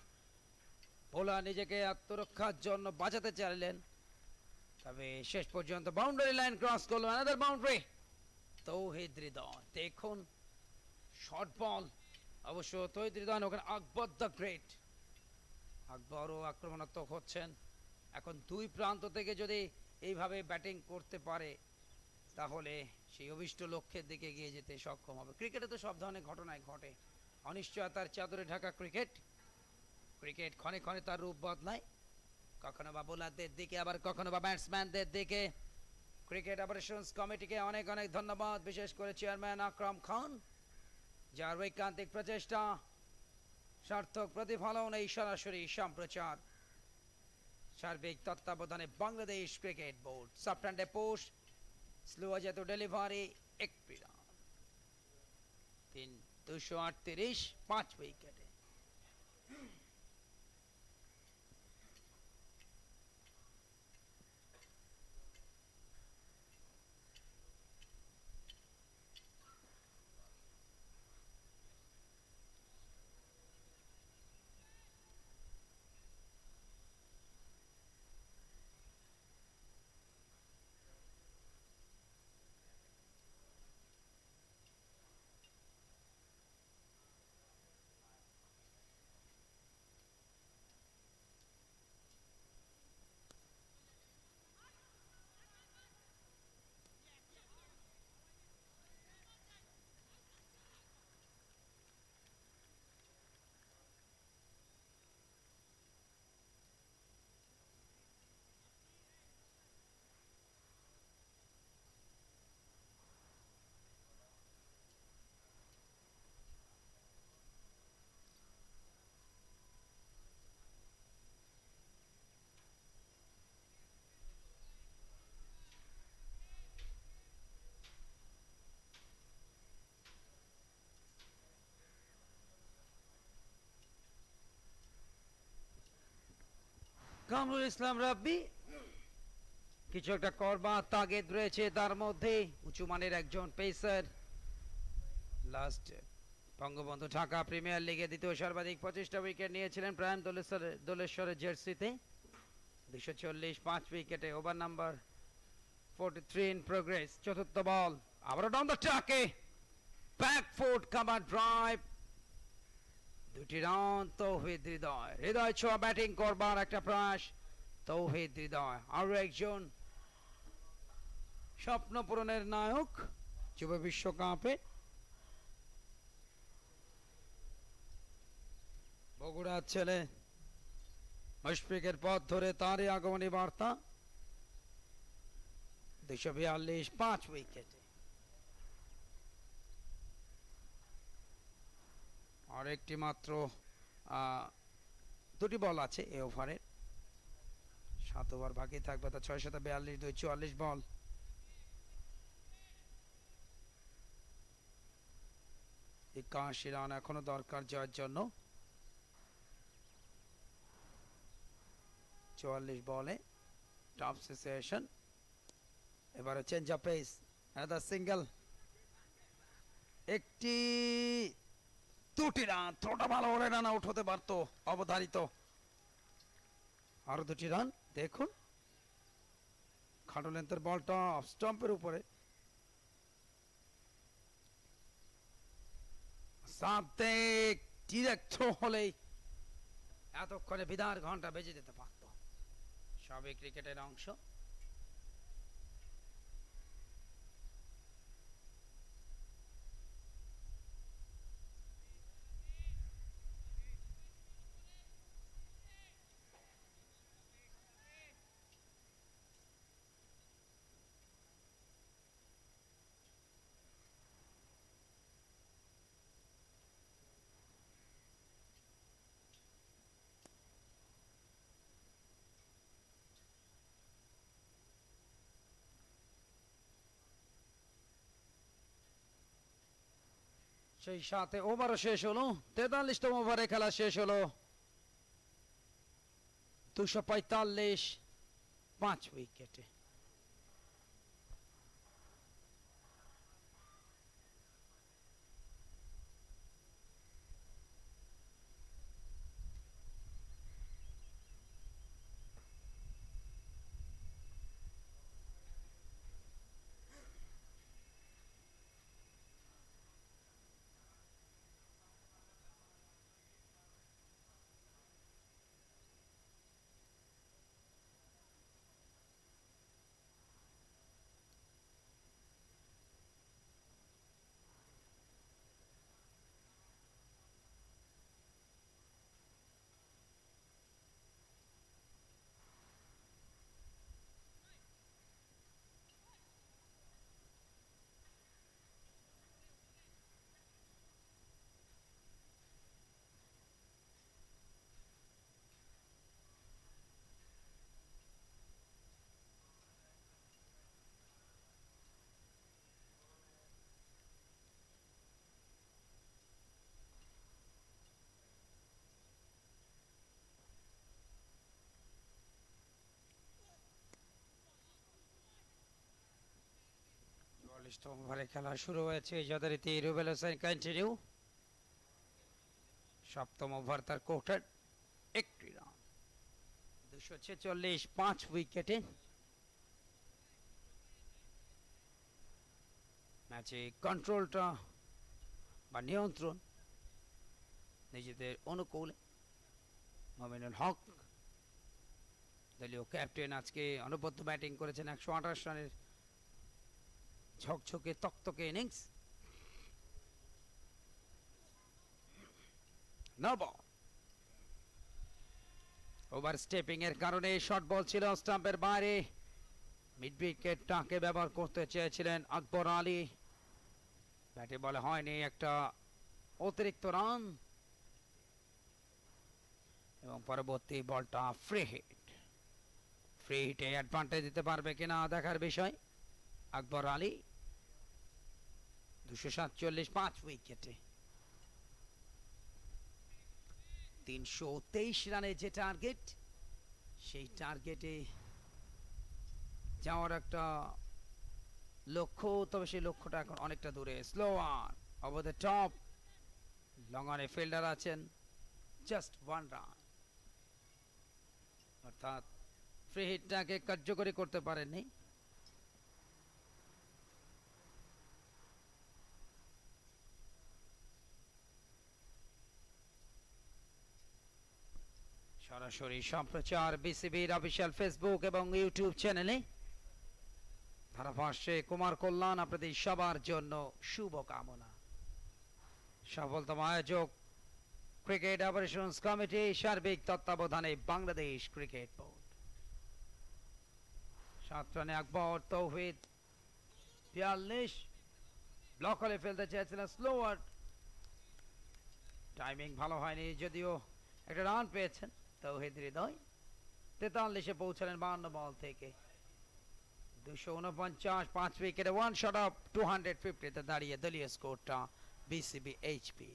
বোলার নিজেকে আত্মরক্ষার জন্য বাঁচাতে চাইলেন, তবে শেষ পর্যন্ত বাউন্ডারি লাইন ক্রস করলো। Another boundary. তৌহিদ হৃদয়, দেখুন শর্ট বল, অবশ্য তৌহিদ হৃদয় ওখানে আকবর দ্য গ্রেট, আকবরও আক্রমণাত্মক হচ্ছেন। এখন দুই প্রান্ত থেকে যদি এইভাবে ব্যাটিং করতে পারে তাহলে সেই অভিষ্ট লক্ষ্যের দিকে এগিয়ে যেতে সক্ষম হবে। ক্রিকেটে তো সব ধরনের ঘটনাই ঘটে, অনিশ্চয়তার চাদরে ঢাকা ক্রিকেট। ক্রিকেট ক্ষণে ক্ষণে তার রূপ বদলায়, কখনো বা বোলারদের দিকে, আবার কখনো বা ব্যাটসম্যানদের দিকে। ক্রিকেট অপারেশনস কমিটিকে অনেক অনেক ধন্যবাদ, বিশেষ করে চেয়ারম্যান আকরাম খান, যার ঐকান্তিক প্রচেষ্টা, সার্থক প্রতিফলন, এই সরাসরি সম্প্রচার, সার্বিক তত্ত্বাবধানে বাংলাদেশ ক্রিকেট বোর্ড। সফট হ্যান্ডে পোস্ট, স্লো যেত ডেলিভারি, 1 রান, 238, 5 উইকেটে। কামরুল ইসলাম রাব্বি কিছু একটা করবার তাগিদ রয়েছে তার মধ্যে, উঁচু মানের একজন pacer. Last Bangabandhu Dhaka premier লিগে দ্বিতীয় সর্বাধিক 25টা উইকেট নিয়েছিলেন প্রাইম দোলেশ্বরের জার্সিতে। 240 5 উইকেটে। Over number 43 in progress. চতুর্থ বল, আবারও ডাউন দ্য ট্র্যাকে, ব্যাক ফুট কাভার ড্রাইভ, 2টি রান। তৌহিদ হৃদয় ছোঁয়া ব্যাটিং করবার একটা প্রয়াস। তৌহিদ হৃদয় আরো একজন স্বপ্ন পূরণের নায়ক যুব বিশ্বকাপে। বগুড়ার ছেলে মুশফিকের পথ ধরে তারই আগমনী বার্তা। 242 5 উইকেটে। আর একটি মাত্র 2টি বল আছে এই ওভারে। 7 ওভার বাকি থাকবে, তা 642 244 বল। একাশি রান এখনো দরকার জয়ের জন্য। 44 বলে টপ সিচুয়েশন। এবারে change of pace, another single, একটি 2টি রান। থ্রোটা ভালো হলে রান আউট হতে পারতো, অবধারিত। আরো 2টি রান। দেখুন খাটো লেন্থের বলটা অফ স্টাম্পের উপরে, সাথে ডিরেক্ট থ্রো হলেই এতক্ষণে বিদার ঘন্টা বেজে যেতে পারত। সবই ক্রিকেটের অংশ। সেই সাথে ওভারও শেষ হলো। 43তম ওভারে খেলা শেষ হলো। 245 5 উইকেটে। ওভারে খেলা শুরু হয়েছে যথারীতি। রুবেল হোসেন কন্টিনিউ। 7ম ওভার তার কোর্টের 1টি রান। 246 5 উইকেটে। ম্যাচে কন্ট্রোলটা বা নিয়ন্ত্রণ নিজেদের অনুকূলে। মোমিনুল হক দলীয় ক্যাপ্টেন আজকে অনবদ্য ব্যাটিং করেছেন। 128 রানের ঝকঝকে তকতকে ইনিংস। ওভার স্টেপিং এর কারণে শর্ট বল ছিল স্টাম্পের বাইরে। মিড উইকেটটাকে ব্যবহার করতে চেয়েছিলেন আকবর আলী, ব্যাটে বলে হয়নি। একটা অতিরিক্ত রান এবং পরবর্তী বলটা ফ্রি হিট। ফ্রি হিটে অ্যাডভান্টেজ দিতে পারবে কিনা দেখার বিষয়। আকবর আলী 247 5 উইকেটে। 323 রানে যে টার্গেট, সেই টার্গেটে যাওয়ার একটা লক্ষ্য, তবে সেই লক্ষ্যটা এখন অনেকটা দূরে। Slower over the top, long অনে ফিল্ডার আছেন, জাস্ট 1 রান, অর্থাৎ ফ্রি হিটটাকে কার্যকরী করতে পারেননি। সরাসরি সম্প্রচার বিসিবির অফিসিয়াল ফেসবুক এবং ইউটিউব চ্যানেলে ধারাভাষ্যে কুমার কল্যাণ আপনাদের সবার জন্য শুভকামনা। সফলতম আয়োজক ক্রিকেট অপারেশনস কমিটি, সার্বিক তত্ত্বাবধানে বাংলাদেশ ক্রিকেট বোর্ড। 7 রানে আকবর, তৌহিদ 42, ব্লক হলে ফেলতে চেয়েছিলেন স্লোয়ার, টাইমিং ভালো হয়নি, যদিও একটা রান পেয়েছেন তৌহিদ হৃদয়। 43-এ পৌঁছালেন 52 বল থেকে, 249, 5 উইকেটে 1 শট অফ 250-তে দাঁড়িয়ে দলীয় স্কোরটা বিসিবি এইচপি।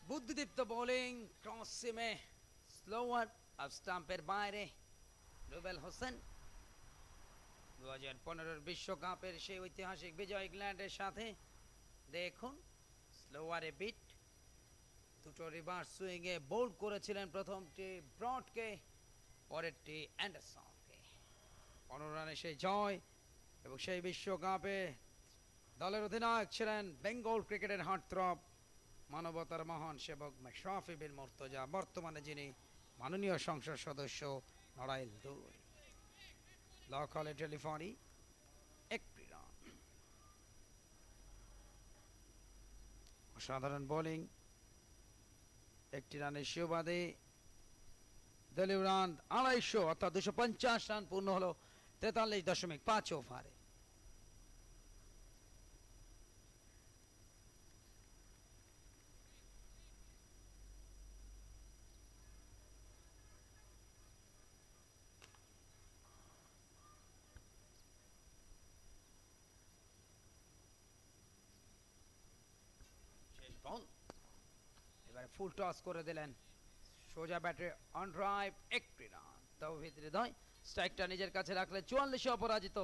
বুদ্ধিদীপ্ত বোলিং, ক্রস সিমে স্লোয়ার, অফ স্টাম্পের বাইরে রুবেল হোসেন। 2015-এর বিশ্বকাপের সেই ঐতিহাসিক বিজয় ইংল্যান্ডের সাথে। দেখুন স্লোয়ারে বিট, দুটো রিভার্স সুইংয়ে বোল্ড করেছিলেন, প্রথমটি ব্রডকে, পরেরটি অ্যান্ডারসনকে। 15 রানে সেই জয় এবং সেই বিশ্বকাপে দলের অধিনায়ক ছিলেন বেঙ্গল ক্রিকেটের হার্টথ্রব, মানবতার মহান সেবক মাশরাফি বিন মুর্তজা, বর্তমানে যিনি মাননীয় সংসদ সদস্য নড়াইল 2। লক হলে টেলিফোনি 1 রান। অসাধারণ বোলিং, 1 রানের সুবাদে দলীয় রান 250, অর্থাৎ 250 রান পূর্ণ হলো 43.5 ওভারে। এবারে ফুল টস করে দিলেন, সোজা ব্যাটে অন ড্রাইভ, 1 রান। তৌহিদ হৃদয় স্ট্রাইকটা নিজের কাছে রাখলেন, 44-এ অপরাজিত,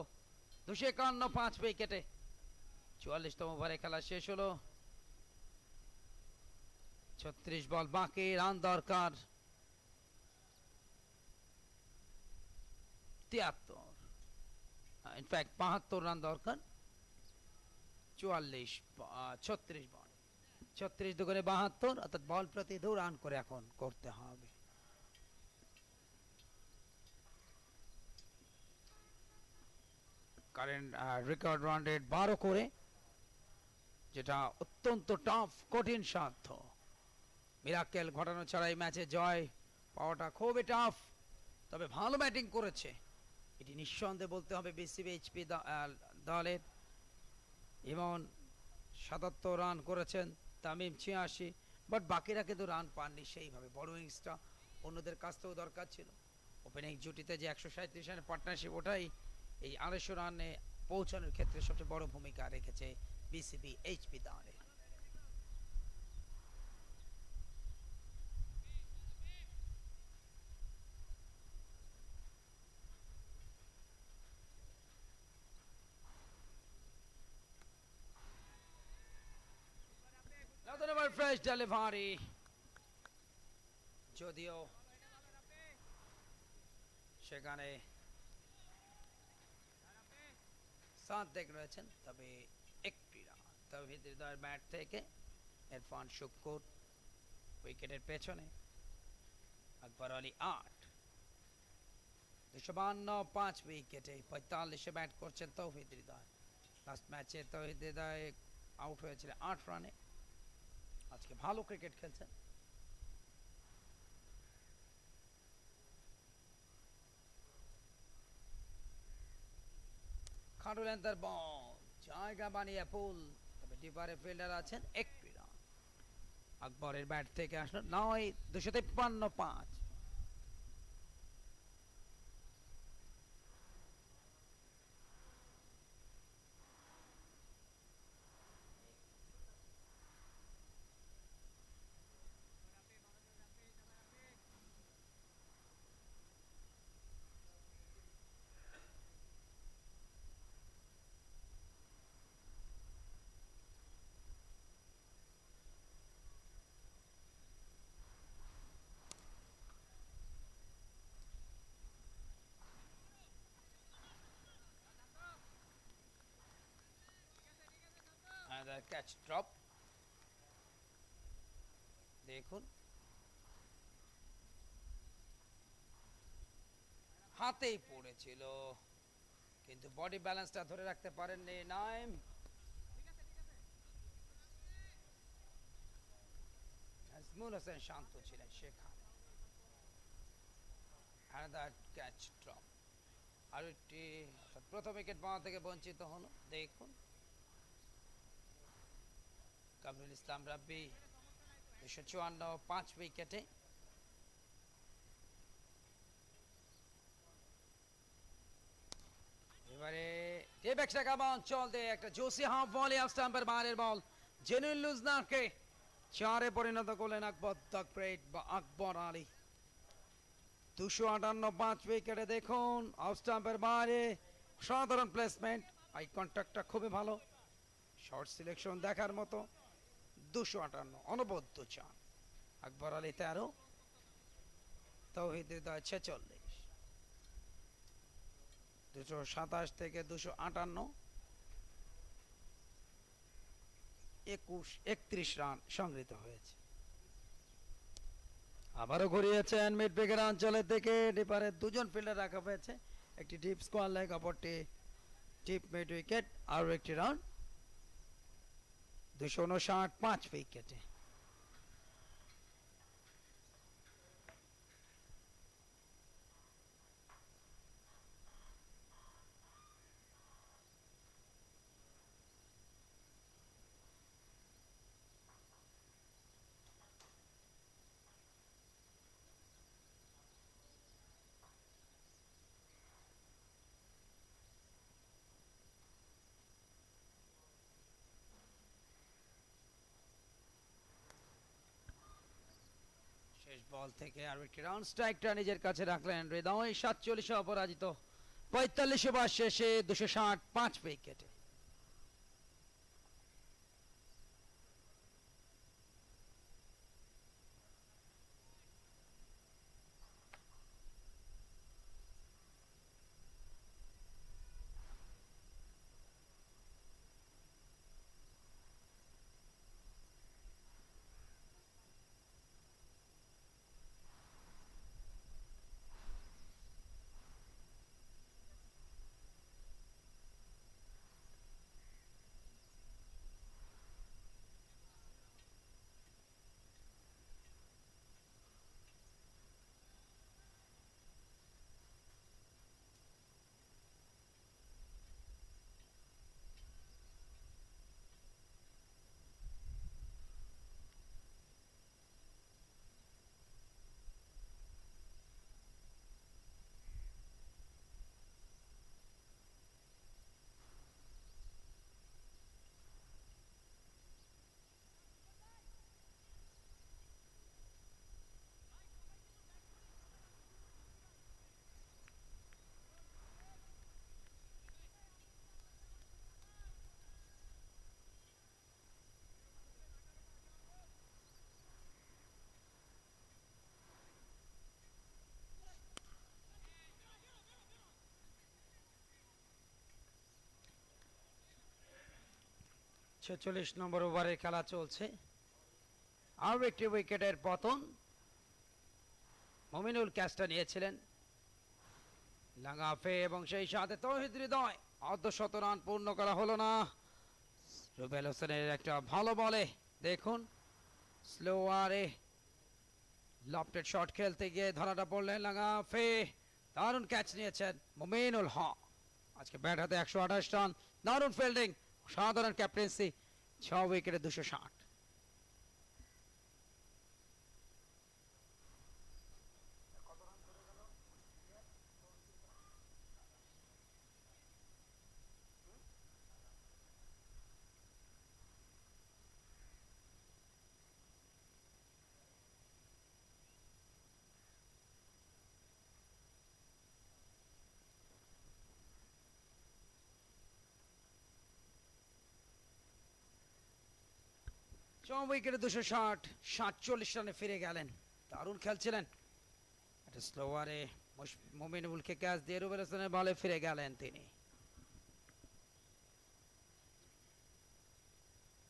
251, 5 উইকেটে। 44তম ওভারে খেলা শেষ হলো, 36 বল বাকি, রান দরকার 73, ইনফ্যাক্ট 72 রান দরকার। 36 বল, 36 দুগুণে 72, অর্থাৎ বল প্রতি 2 রান করে এখন করতে হবে। কারেন্ট রেকর্ড রান রেট 12 করে, যেটা অত্যন্ত টাফ, কঠিন সাধ্য। মিরাকেল ঘটানো ছাড়াই ম্যাচে জয় পাওয়াটা খুবই টাফ, তবে ভালো ব্যাটিং করেছে এটি নিঃসন্দেহে বলতে হবে বিসিবি এইচপি দলের। ইমন 77 রান করেছেন, তামিম 86, বাট বাকিরা কিন্তু রান পাননি সেইভাবে। বড় ইনিংসটা অন্যদের কাছ থেকেও দরকার ছিল। ওপেনিং জুটিতে যে 137 রানের পার্টনারশিপ, ওটাই এই 250 রানে পৌঁছানোর ক্ষেত্রে সবচেয়ে বড় ভূমিকা রেখেছে বিসিবি এইচপি দলে। ফ্রেশ ডেলিভারি, যদিও সেখানে সাদেক রয়েছেন, তবে 1 রান। তৌহিদ হৃদয়ের ব্যাট থেকে ইরফান শুক্কুর উইকেটের পেছনে, আকবর আলী 8, 252, 5 উইকেটে 45-এ ব্যাট করছেন তৌহিদ হৃদয়। লাস্ট ম্যাচে তৌহিদ হৃদয় আউট হয়েছিলেন 8 রানে। আজকে ভালো ক্রিকেট খেলছেন। খাটুলেন তার বল, জায়গা বানিয়ে পুল, তবে ডিপারে ফিল্ডার আছেন। 1 রান। আকবরের ব্যাট থেকে আসলো 9, 253, 5। ক্যাচ ড্রপ দেখুন হাতেই পড়েছিল কিন্তু বডি ব্যালেন্সটা ধরে রাখতে পারেননি নাইম। নাজমুল হোসেন শান্ত ছিলেন সেখানে। অ্যানাদার ক্যাচ ড্রপ আর একটি প্রথম উইকেট পাওয়া থেকে বঞ্চিত হলো দেখুন। কামরুল ইসলাম রাব্বি 254 5 উইকেটে। এবারে টেবেক্সা কাবা অঞ্চল দিয়ে একটা জোসি হাফ ভলি অফ স্টাম্পের বাইরের বল জেনুইন লুজনারকে 4-এ পরিণত করলেন আকবর দ্য গ্রেট বা আকবর আলী। 258 5 উইকেটে দেখুন অফ স্টাম্পের বাইরে সাধারণ প্লেসমেন্ট, আই কন্ট্যাক্টটা খুবই ভালো, শর্ট সিলেকশন দেখার মতো। 258 অনবদ্য চান আকবর আলী 13, তৌহিদ হৃদয় 46। 227 থেকে 258 31 রান সংগৃহীত হয়েছে। আবারও ঘুরিয়েছেন মিড উইকেট অঞ্চলের দিকে, ডিপারে দুজন ফিল্ডার রাখা হয়েছে, একটি ডিপ স্কোয়ার লেগ অপরটি ডিপ মিড উইকেট। আর একটি রান 259 5 উইকেটে। শেষ বল থেকে আর একটি রান স্ট্রাইকটা নিজের কাছে রাখলেন হৃদয়। 47 অপরাজিত, 45 ওভার শেষে 260 5 উইকেটে। ছেচল্লিশ নম্বর ওভারের খেলা চলছে। আরও একটি উইকেটের পতন, মমিনুল ক্যাচটা নিয়েছিলেন লাঙ্গাফে এবং সেই সাথে তৌহিদ হৃদয়। অর্ধশত রান পূর্ণ করা হলো না। রুবেল হোসেনের একটা ভালো বলে দেখুন স্লোয়ারে লফটেড শট খেলতে গিয়ে ধরাটা পড়লেন লাঙ্গাফে, দারুণ ক্যাচ নিয়েছেন মমিনুল হক। আজকে ব্যাট হাতে 128 রান, দারুণ ফিল্ডিং, সাধারণ ক্যাপ্টেন্সি, 6 উইকেটে 260। উইকেটে 260, 47 রানে ফিরে গেলেন, দারুণ খেলছিলেন। একটা স্লোয়ারে মমিনুলকে ক্যাচ দিয়ে রুবেল হোসেনের বলে ফিরে গেলেন তিনি। 46 নম্বর ওভারের খেলা চলছে। আরও একটি উইকেটের পতন, মমিনুল ক্যাচটা নিয়েছিলেন লাঙ্গাফে এবং সেই সাথে তৌহিদ হৃদয়। অর্ধশত রান পূর্ণ করা হলো না। রুবেল হোসেনের একটা ভালো বলে দেখুন স্লোয়ারে লফটেড শট খেলতে গিয়ে ধরাটা পড়লেন লাঙ্গাফে, দারুণ ক্যাচ নিয়েছেন মমিনুল হক। আজকে ব্যাট হাতে 128 রান, দারুণ ফিল্ডিং, সাধারণ ক্যাপ্টেন্সি, 6 উইকেটে 260।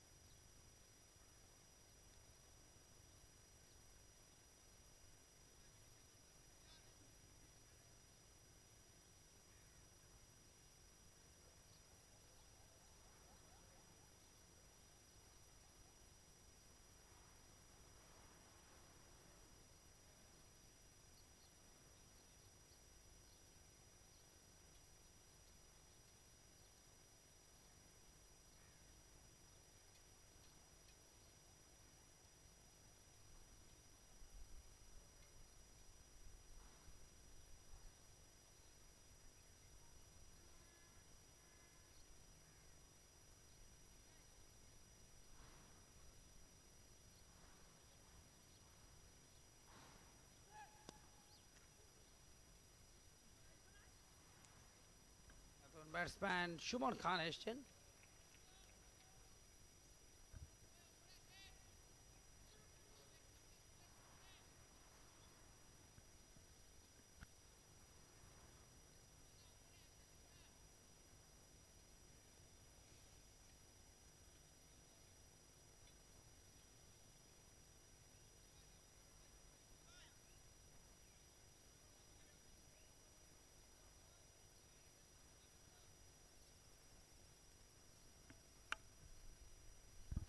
ব্যাটসম্যান সুমন খান এসছেন।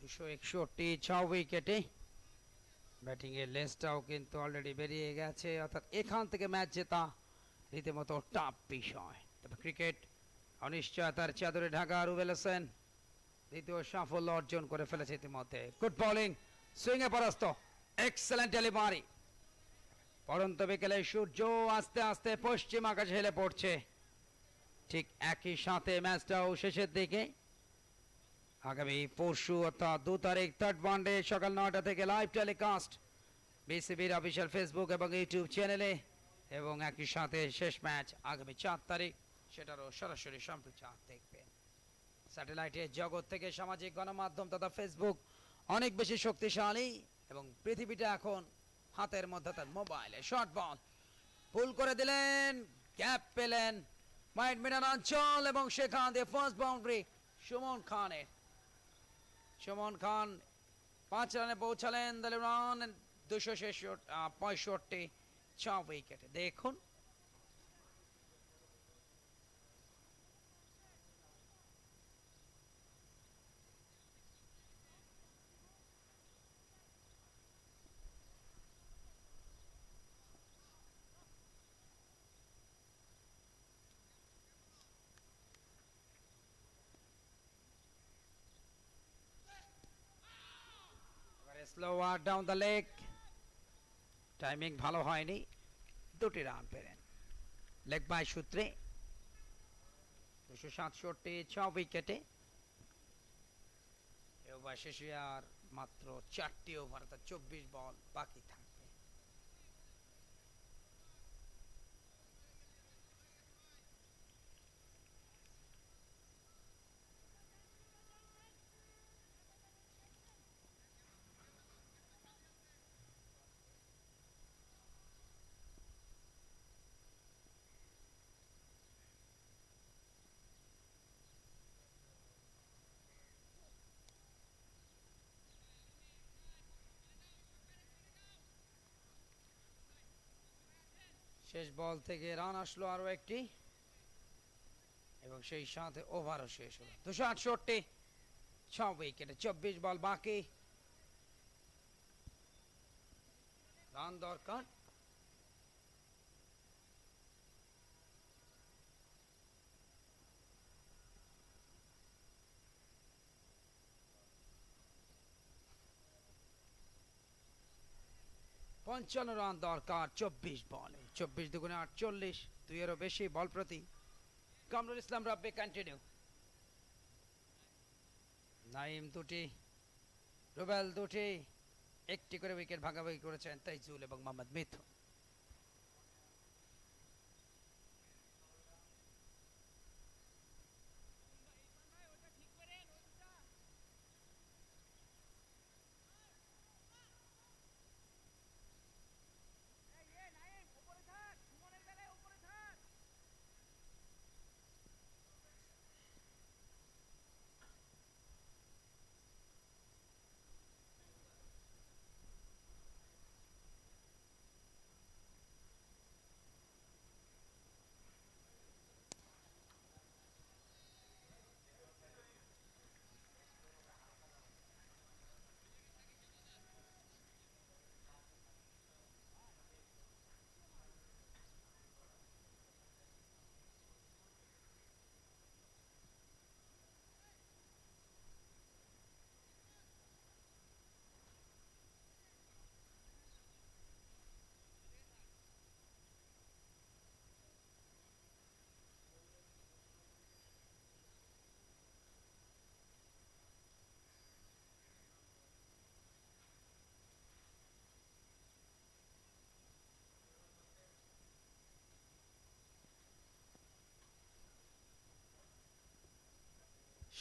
দুশো ৬ উইকেটে ব্যাটিং এর লেজটাও কিন্তু অলরেডি বেরিয়ে গেছে, অর্থাৎ এখান থেকে ম্যাচ জেতা রীতিমতো টাফ বিষয়। তবে ক্রিকেট অনিশ্চয়তার চাদরে ঢাকা রুবেল হোসেন দ্বিতীয় সাফল্য অর্জন করে ফেলেছে ইতিমধ্যে। গুড বোলিং, সুইং এ পরাস্ত, এক্সেলেন্ট ডেলিভারি। পড়ন্ত বিকেলে সূর্য আস্তে আস্তে পশ্চিম আকাশে হেলে পড়ছে, ঠিক একই সাথে ম্যাচটাও শেষের দিকে। আগামী পরশু অর্থাৎ 2 তারিখ থার্ড ওয়ানডে সকাল 9টা থেকে লাইভ টেলিকাস্ট বিসিবির অফিসিয়াল ফেসবুক এবং ইউটিউব চ্যানেলে, এবং একই সাথে শেষ ম্যাচ আগামী 4 তারিখ, সেটারও সরাসরি সম্প্রচার দেখবেন। স্যাটেলাইটের জগৎ থেকে সামাজিক গণমাধ্যম তথা ফেসবুক অনেক বেশি শক্তিশালী, এবং পৃথিবীটা এখন হাতের মধ্যে, তার মোবাইলে। শর্ট বল পুল করে দিলেন, গ্যাপ পেলেন মাইট মিডল অঞ্চল, এবং সেখান দিয়ে ফার্স্ট বাউন্ডারি সুমন খানের। সুমন খান 5 রানে পৌঁছালেন, দলের রান 265, 6 উইকেটে। দেখুন slower down the leg, timing ভালো হয়নি, 2টি রান পেলেন লেগ বাই সূত্রে। 267, 6 উইকেটে। ওভার শেষে আর মাত্র 4টি ওভার, অর্থাৎ 24 বল বাকি থাকবে। শেষ বল থেকে রান আসলো আরো একটি, এবং সেই সাথে ওভারও শেষ হলো। 268, 6 উইকেটে, 24 বল বাকি, রান দরকার। পঞ্চান্ন রান দরকার 24 বলে। 24 দুগুণে 48, 2-এরও বেশি বল প্রতি। কামরুল ইসলাম রাব্বি কন্টিনিউ। নাইম 2টি, রুবেল 2টি, 1টি করে উইকেট ভাগাভাগি করেছেন তাইজুল এবং মোহাম্মদ মিথুন।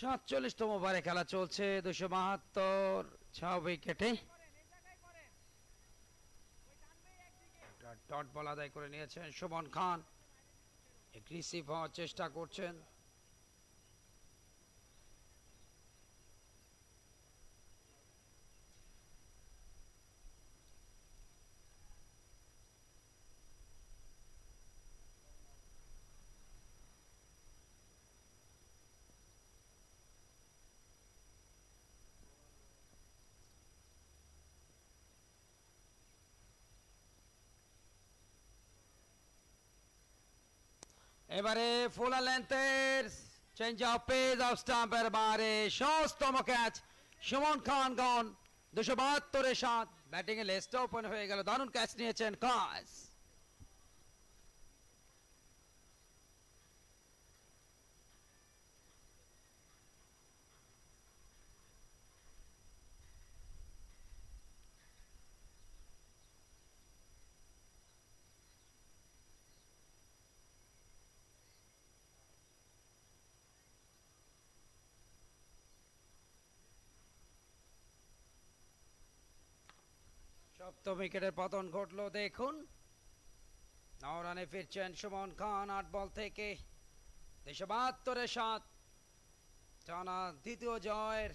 47তম ওভারে খেলা চলছে 272 6 উইকেটে ডট বল আদায় করে নিয়েছেন সুমন খান এগ্রেসিভ হওয়ার চেষ্টা করছেন এবারে ফুল লেন্থের চেঞ্জ অফ পেজ অফ স্টাম্পের বারে 6তম ক্যাচ সুমন খান গন 272 এর 7 ব্যাটিং এ লেস্ট ওপেন হয়ে গেল দারুণ ক্যাচ নিয়েছেন কাজ সপ্তম উইকেটের পতন ঘটলো দেখুন 9 রানে ফিরছেন সুমন খান 8 বল থেকে 272 এর 7 টানা দ্বিতীয় জয়ের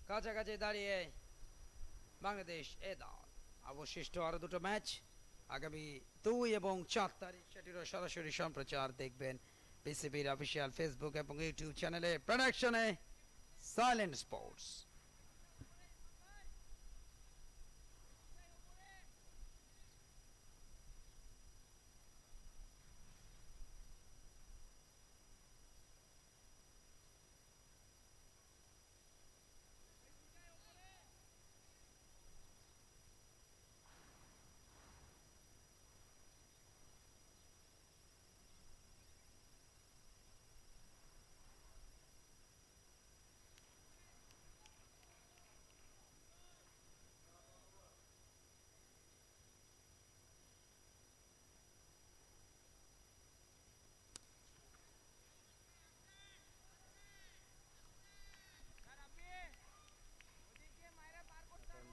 কাছাকাছি দাঁড়িয়ে বাংলাদেশ এ দল অবশিষ্ট আরো দুটো ম্যাচ আগামী 2 এবং 4 তারিখ সেটিরও সরাসরি সম্প্রচার দেখবেন বিসিবির অফিসিয়াল ফেসবুক এবং ইউটিউব চ্যানেলে প্রোডাকশনে silent sports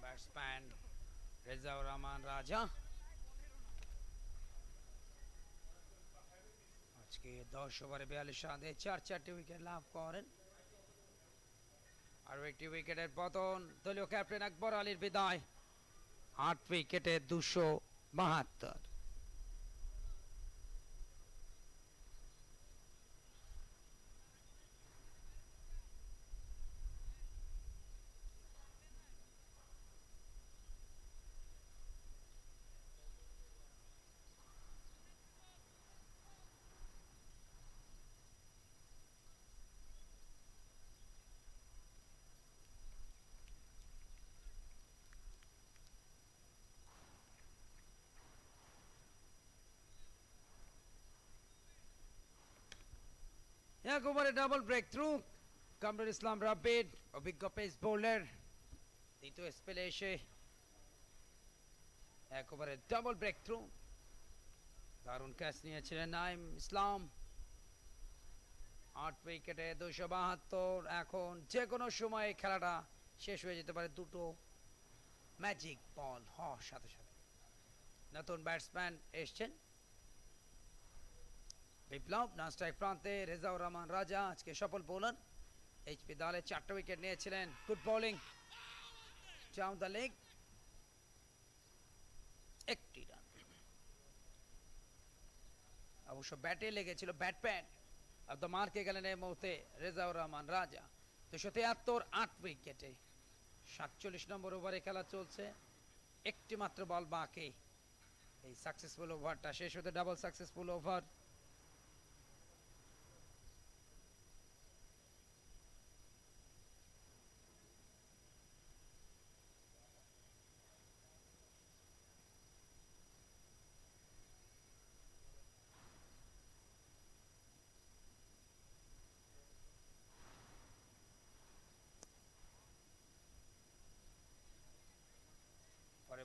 batsman Rezaur Rahman রাজা আজকে 10 ওভারে 42 রানে 4টি উইকেট লাভ করেন আর একটি উইকেটের পতন দলীয় ক্যাপ্টেন আকবর আলীর বিদায় 8 উইকেটে 272 এক ওভারে double break through Kamrul Islam রাবিড অভিজ্ঞ পেস বোলার দ্বিতীয় স্পেলে এসে এক ওভারে ডাবল ব্রেক থ্রু দারুণ ক্যাচ নিয়েছিলেন নাইম ইসলাম 8 উইকেটে 272 এখন যে কোনো সময় খেলাটা শেষ হয়ে যেতে পারে দুটো ম্যাজিক বল হওয়ার সাথে সাথে নতুন ব্যাটসম্যান এসছেন বিপ্লব নন স্ট্রাইক প্রান্তে রেজাউর রহমান রাজা আজকে সফল বোলার এইচপি দলে 4টা উইকেট নিয়েছিলেন good bowling down the leg একটি রান অবশ্য ব্যাটে লেগেছিল ব্যাট প্যাড আর তো মার্কে গেলেন এই মুহূর্তে রেজাউর রহমান রাজা 273 8 উইকেটে 47 নম্বর ওভারে খেলা চলছে একটি মাত্র বল বাকি এই সাকসেসফুল ওভারটা শেষ হতে ডাবল সাকসেসফুল ওভার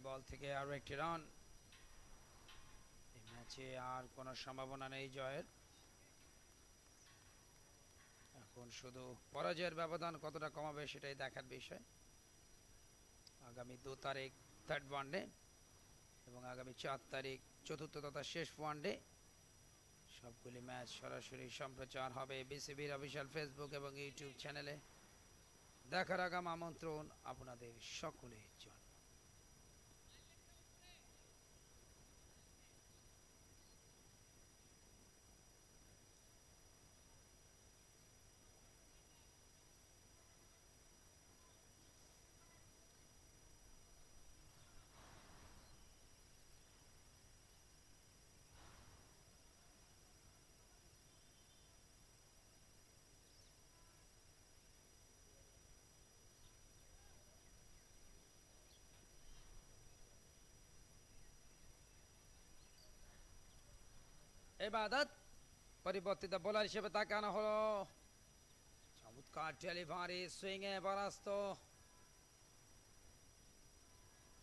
বল থেকে আরো একটি রান এই ম্যাচে আর কোনো সম্ভাবনা নেই জয়ের এখন শুধু পরাজয়ের ব্যবধান কতটা কমাবে সেটাই দেখার বিষয়। আগামী 2 তারিখ থার্ড ওয়ানডে এবং আগামী 4 তারিখ চতুর্থ তথা শেষ ওয়ানডে সবগুলি ম্যাচ সরাসরি সম্প্রচার হবে বিসিবির অফিসিয়াল ফেসবুক এবং ইউটিউব চ্যানেলে। দেখার আগাম আমন্ত্রণ আপনাদের সকলের জন্য। ইবাদত পরিবর্তিত বোলার হিসেবে তাকে আনা হলো। চমৎকার ডেলিভারি, সুইং এ পরাস্ত,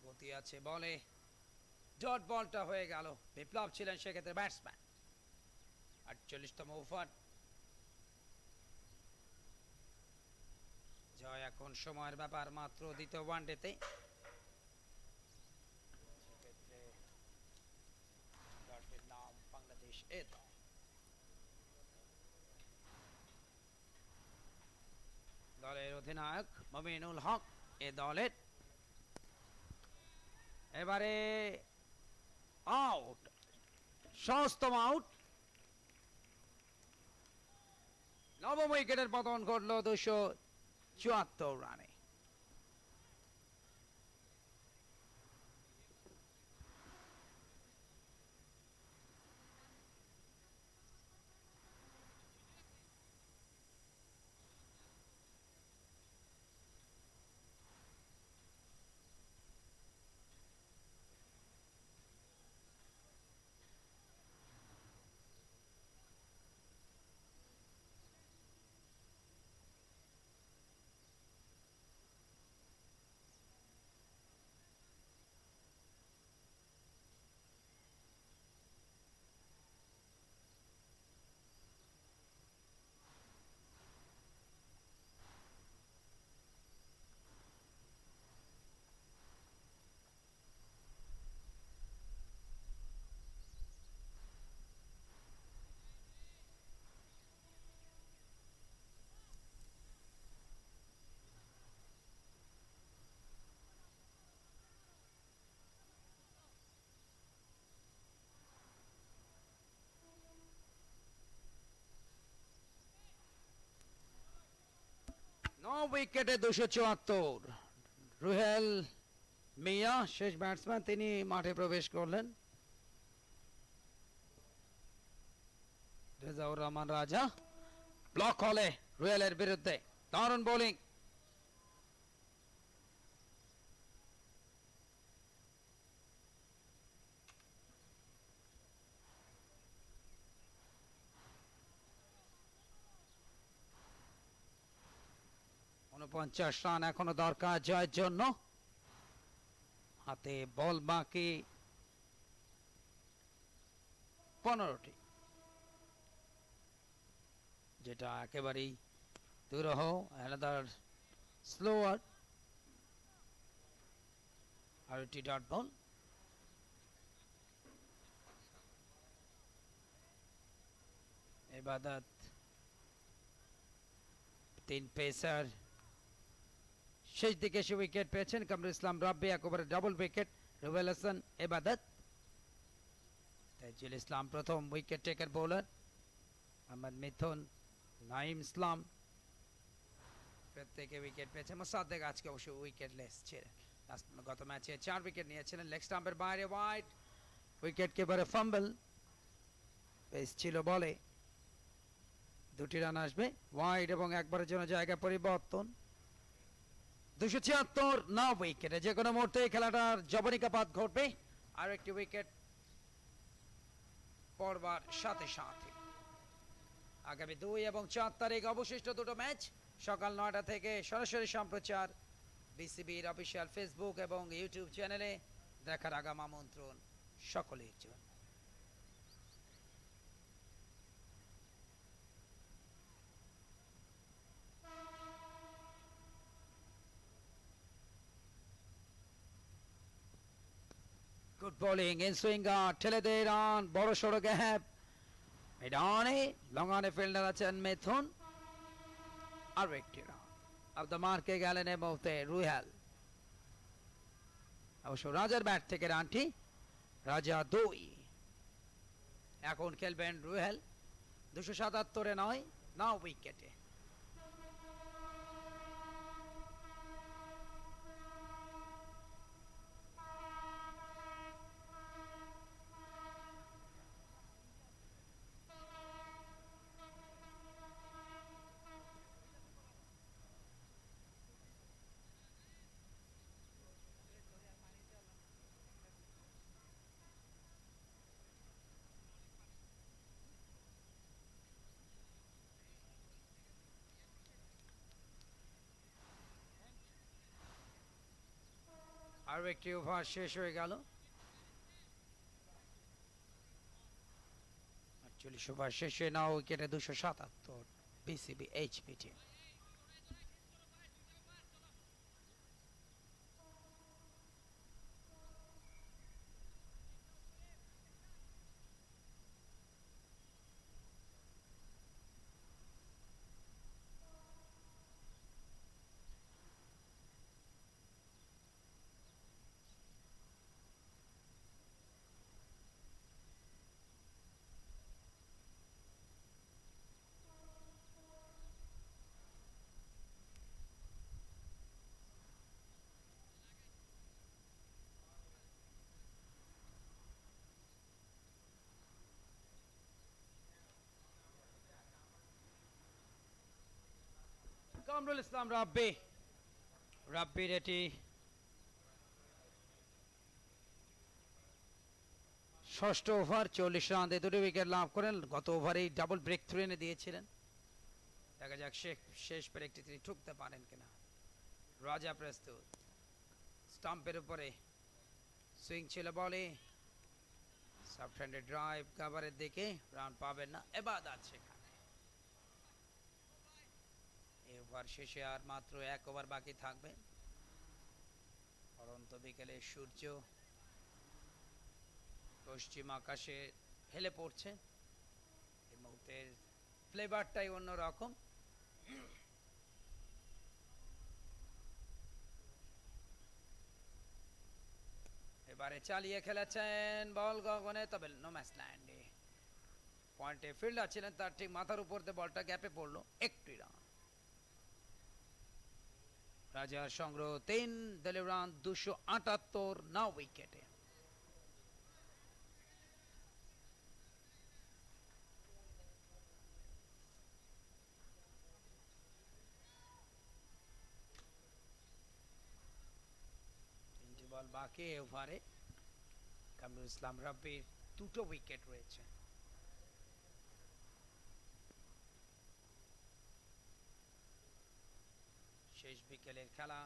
গতি আছে বলে, ডট বলটা হয়ে গেল। বিপ্লব ছিলেন সেক্ষেত্রে ব্যাটসম্যান। 48তম ওভার। জয় এখন সময়ের ব্যাপার, মাত্র দ্বিতীয় ওয়ানডেতে। সেক্ষেত্রে দলটির নাম বাংলাদেশ এ দল। দলের অধিনায়ক মমিনুল হক এ দলের। এবারে আউট, ষষ্ঠম আউট। নবম উইকেটের পতন ঘটল 274 রানে। উইকেটে 274। রুহেল মিয়া শেষ ব্যাটসম্যান, তিনি মাঠে প্রবেশ করলেন। রেজাউর রহমান রাজা ব্লক হলে রুহেলের বিরুদ্ধে দারুণ বোলিং। ঊনপঞ্চাশ রান এখনো দরকার জয়ের জন্য। হাতে বল বাকি 15টি, যেটা একেবারেই দুরূহ। অ্যানাদার স্লোয়ার, আর একটি ডট বল। ইবাদত, 3 পেসার শেষ দিকে এসে উইকেট পেয়েছেন। কামরুল ইসলাম রাব্বি একেবারে ডাবল উইকেট। রুবেল হাসান, ইবাদত, তাইজুল ইসলাম প্রথম উইকেট টেকার বোলার। আহমদ মিথুন, নাইম ইসলাম প্রত্যেকে উইকেট পেয়েছে। মোসাদ্দেক আজকে অবশ্য উইকেট লেস ছিলেন, গত ম্যাচে 4 উইকেট নিয়েছিলেন। লেগ স্টাম্পের বাইরে ওয়াইড, উইকেট কিপারে ফাম্বল, পেস ছিল বলে। 2টি রান আসবে ওয়াইড এবং একবারের জন্য জায়গা পরিবর্তন। 276 না উইকেটে যে কোনো মুহূর্তে খেলাটার জবনিকাপাত ঘটবে। আর একটি উইকেট পড়বার সাথে সাথে আগামী 2 এবং 4 তারিখ অবশিষ্ট দুটো ম্যাচ সকাল 9টা থেকে সরাসরি সম্প্রচার বিসিবির অফিসিয়াল ফেসবুক এবং ইউটিউব চ্যানেলে। দেখার আগাম আমন্ত্রণ সকলের জন্য। গুড বোলিং ইন সুইঙ্গার ঠেলে দে রান বড় সড়ো গ্যাপ মিডানে লং অনে ফিল্ডার আছেন মিথুন আর একটি রান অফ দ্য মার্কে গেলেন এই মুহূর্তে রুহেল অবশ্য রাজার ব্যাট থেকে রানটি রাজা 2 এখন খেলবেন রুহেল 277 নয় নাও উইকেটে আর একটি ওভার শেষ হয়ে গেল 48 ওভার শেষে নাও উইকেটে 277 BCB HP team Kamrul Islam রাব্বির এটি ষষ্ঠ ওভার 40 রান দিয়ে 2 উইকেট লাভ করেন গত ওভারেই ডাবল ব্রেক থ্রু এনে দিয়েছিলেন দেখা যাক শেষ ব্রেকটি তিনি ঠুকতে পারেন কিনা রাজা প্রস্তুত স্টাম্পের উপরে সুইং ছিল বলে সফট হ্যান্ডেড ড্রাইভ কভারের দিকে রান পাবেন না এবাদত সেখানে এই ওভার শেষে আর মাত্র 1 ওভার বাকি থাকবে অনন্ত বিকেলে সূর্য পশ্চিম আকাশে হেলে পড়ছে এই মুহূর্তের ফ্লেভারটাই অন্যরকম এবারে চালিয়ে খেলেছেন বল গগনে তবে নো ম্যাচ ল্যান্ডে পয়েন্টে ফিল্ডার ছিলেন তার ঠিক মাথার উপর দিয়ে বলটা গ্যাপে পড়লো একটি রান রাজার সংগ্রহ 3 দলীয় রান 278 নাও উইকেটে বল বাকি ওভারে কামরুল ইসলাম রাব্বির 2টো উইকেট রয়েছে শেষ বিকেলের খেলা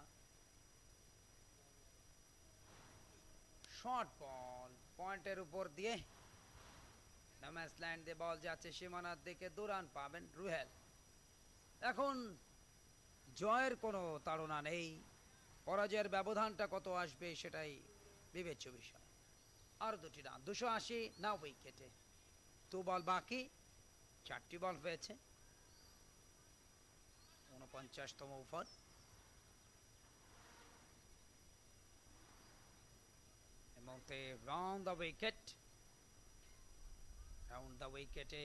শর্ট বল পয়েন্টের উপর দিয়ে নামাজ ল্যান্ড দিয়ে বল যাচ্ছে সীমানার দিকে 2 রান পাবেন রুহেল এখন জয়ের কোনো তাড়না নেই পরাজয়ের ব্যবধানটা কত আসবে সেটাই বিবেচ্য বিষয় আর 2টি রান 280 নাও উইকেটে 2 বল বাকি 4টি বল হয়েছে 49তম ওভার মুহূর্তে রাউন্ড দ্য উইকেটে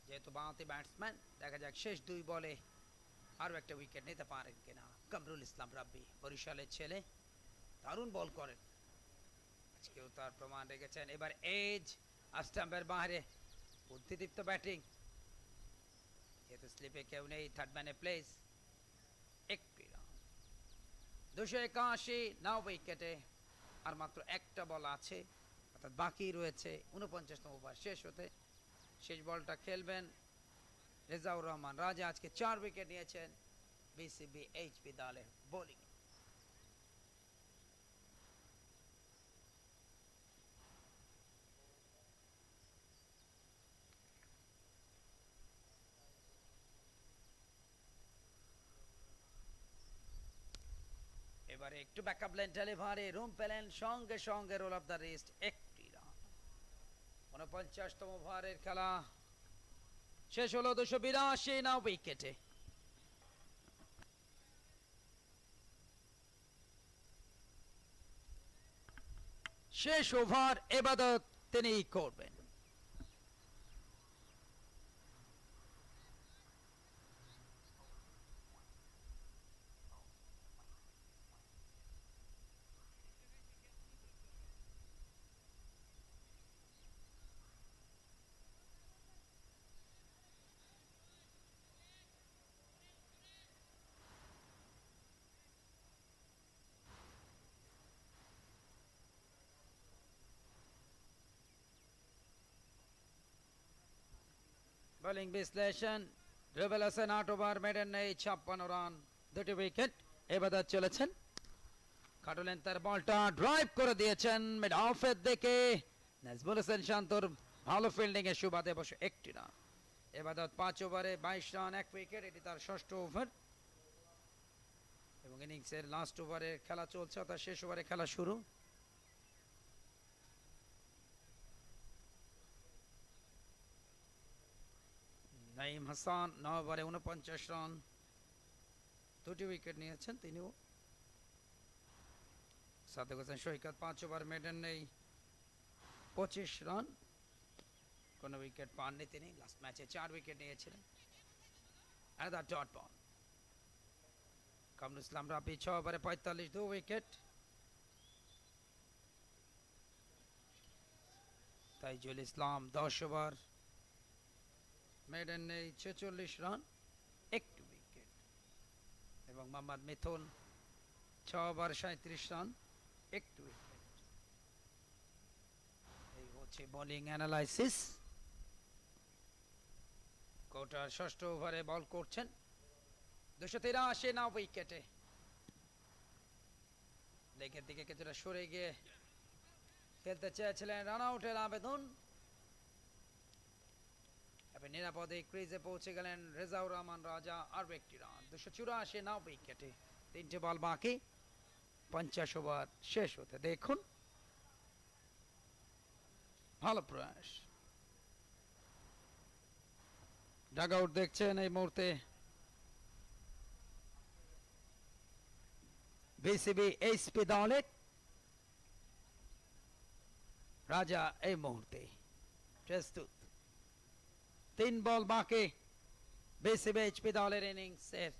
যেহেতু বাঁহাতি ব্যাটসম্যান দেখা যাক শেষ 2 বলে আরও একটা উইকেট নিতে পারেন কিনা কামরুল ইসলাম রাব্বি বরিশালের ছেলে দারুণ বল করেন আজকেও তার প্রমাণ রেখেছেন এবার এজ স্টাম্পের বাইরে বুদ্ধিদীপ্ত ব্যাটিং যেহেতু স্লিপে কেউ নেই থার্ড ম্যানে প্লেস একটি রান 281 নাও উইকেটে আর মাত্র একটা বল আছে অর্থাৎ বাকি রয়েছে 49তম ওভার শেষ হতে শেষ বলটা খেলবেন রেজাউর রহমান রাজা আজকে 4 উইকেট নিয়েছেন বিসিবি এইচপি দলের বোলিং এবারে একটু ব্যাকআপ লেন ডেলিভারি রুম পেলেন সঙ্গে সঙ্গে রোল অফ দ্য রিস্ট একটি রান। 49তম ওভারের খেলা শেষ হলো 282 না উইকেটে। শেষ ওভার এবাদত তিনি করবেন। বোলিং বিশ্লেষণ রুবেল হাসান 8 ওভার মেডেন নেই 56 রান 2টি উইকেট। এবাদত চলেছেন কাটলেন তার বলটা ড্রাইভ করে দিয়েছেন মিড অফের দিকে। নাজমুল হোসেন শান্তর ভালো ফিল্ডিং এর সুবাদে বসে একটি রান। এবাদত 5 ওভারে 22 রান 1 উইকেট, এটি তার ষষ্ঠ ওভার এবং ইনিংসের লাস্ট ওভারে খেলা চলছে অর্থাৎ শেষ ওভারে খেলা শুরু। নাইম হাসান 9 ওভারে 49 রান 2টি উইকেট নিয়েছেন তিনিও। সাদেক হোসেন সৈকত 5 ওভার মেডেন নেই 25 রান, কোন উইকেট পাননি তিনি। লাস্ট ম্যাচে 4 উইকেট নিয়েছিলেন। Another dot ball. Kamrul Islam Rabbi 6 ওভারে 45 2 wicket. Taijul Islam 10 over maiden নেই 46 রান 1 উইকেট এবং Mohammad Mithun 6 over 37 run 1 wicket. এই হচ্ছে বোলিং অ্যানালাইসিস। কোটার ষষ্ঠ ওভারে বল করছেন 283 না উইকেটে। লেগের দিকে কিছুটা সরে গিয়ে খেলতে চেয়েছিলেন, রান আউটের আবেদন। এবার নিরাপদে ক্রিজে পৌঁছে গেলেন রেজাউর রহমান রাজা, আরও একটি রান। 284 না উইকেটে, 3টে বল বাকি, 50 ওভার শেষ হতে দেখুন। ভালো প্রয়াস। ডাগ আউট দেখছেন এই মুহূর্তে বিসিবি এইচপি দলের রাজা এই মুহূর্তে প্রস্তুত। 3 বল বাকি বিসিবি এইচপি দলের ইনিংসের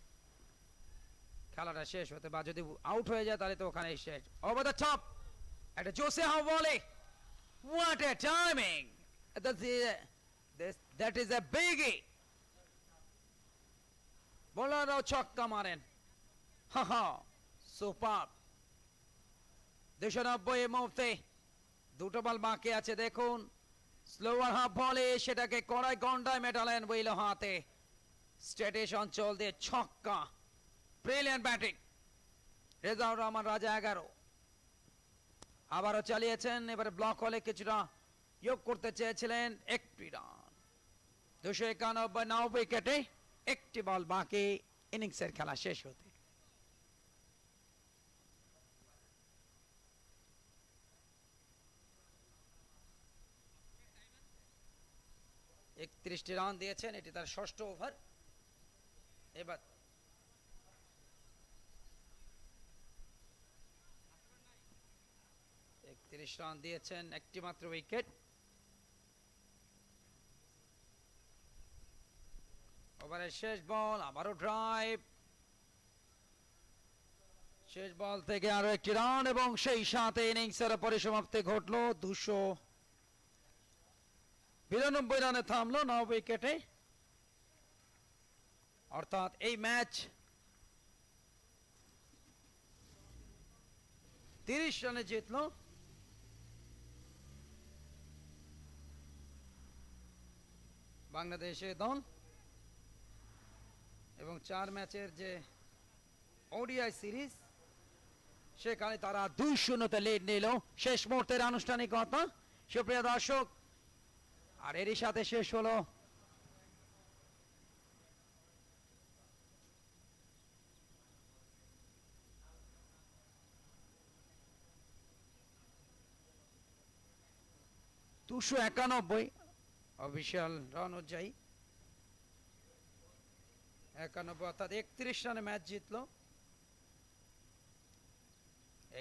খেলাটা শেষ হতে, বা যদি আউট হয়ে যায় তাহলে তো ওখানেই শেষ। ওভার দ্য টপ একটা জোসে হাউ বলে, what a timing, that is a biggie. বোলাররাও ছক্কা মারেন, হা হা সুপার। 290 এই মুহূর্তে, 2টো বল বাকি আছে দেখুন। স্লোয়ার হাফ বলে সেটাকে কড়াই গন্ডায় মেটালেন উইলো হাতে, স্ট্রেটিশ অঞ্চল দিয়ে ছক্কা। ব্রিলিয়ান্ট ব্যাটিং রেজাউর রহমান রাজা 11। আবারও চালিয়েছেন, এবারে ব্লক হলে কিছুটা যোগ করতে চেয়েছিলেন, একটি রান। 291 না উইকেটে, 1টি বল বাকি ইনিংসের খেলা শেষ হতে। 31টি রান দিয়েছেন, এটি তার ষষ্ঠ ওভার। এবার 31 রান দিয়েছেন, একটি মাত্র উইকেট। ওভারের শেষ বল, আবারও ড্রাইভ, শেষ বল থেকে আরো একটি রান এবং সেই সাথে ইনিংসের পরিসমাপ্তি ঘটলো। 292 রানে থামলো 9 উইকেটে। অর্থাৎ এই ম্যাচ 30 রানে জিতলো বাংলাদেশের দল এবং 4 ম্যাচের যে ওডিআই সিরিজ সেখানে তারা 2-0 লিড নিল। শেষ মুহূর্তের আনুষ্ঠানিকতা সুপ্রিয় দর্শক, আর এরই সাথে শেষ হলো 291 অফিসিয়াল রান অনুযায়ী 91 অর্থাৎ 31 রানে ম্যাচ জিতলো।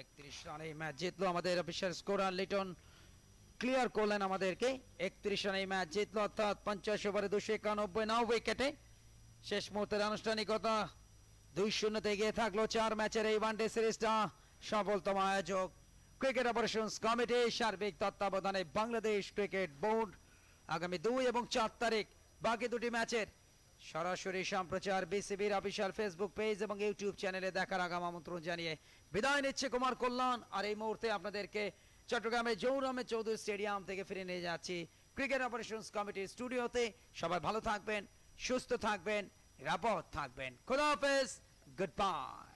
31 রানে ম্যাচ জিতলো আমাদের অফিসিয়াল স্কোরার লিটন ক্লিয়ার করলেন আমাদেরকে। 31 রানে ম্যাচ জিতলো অর্থাৎ 50 ওভারে 291 9 উইকেটে। শেষ মুহূর্তের আনুষ্ঠানিকতা 2-0 এগিয়ে থাকলো 4 ম্যাচের এই ওয়ানডে সিরিজটা। সফলতম আয়োজক ক্রিকেট অপারেশনস কমিটি, সার্বিক তত্ত্বাবধানে বাংলাদেশ ক্রিকেট বোর্ড। আগামী 2 এবং 4 তারিখ বাকি দুটি ম্যাচের সরাসরি সম্প্রচার বিসিবির অফিসিয়াল ফেসবুক পেজ এবং ইউটিউব চ্যানেলে দেখার আগাম আমন্ত্রণ জানিয়ে বিদায় নিচ্ছে কুমার কল্যাণ। আর এই মুহূর্তে আপনাদেরকে চট্টগ্রামের জহুর আহমেদ চৌধুরী স্টেডিয়াম থেকে ফিরে নিয়ে যাচ্ছি ক্রিকেট অপারেশনস কমিটির স্টুডিওতে। সবাই ভালো থাকবেন, সুস্থ থাকবেন, নিরাপদ থাকবেন। খোদা হাফেজ, গুড বাই।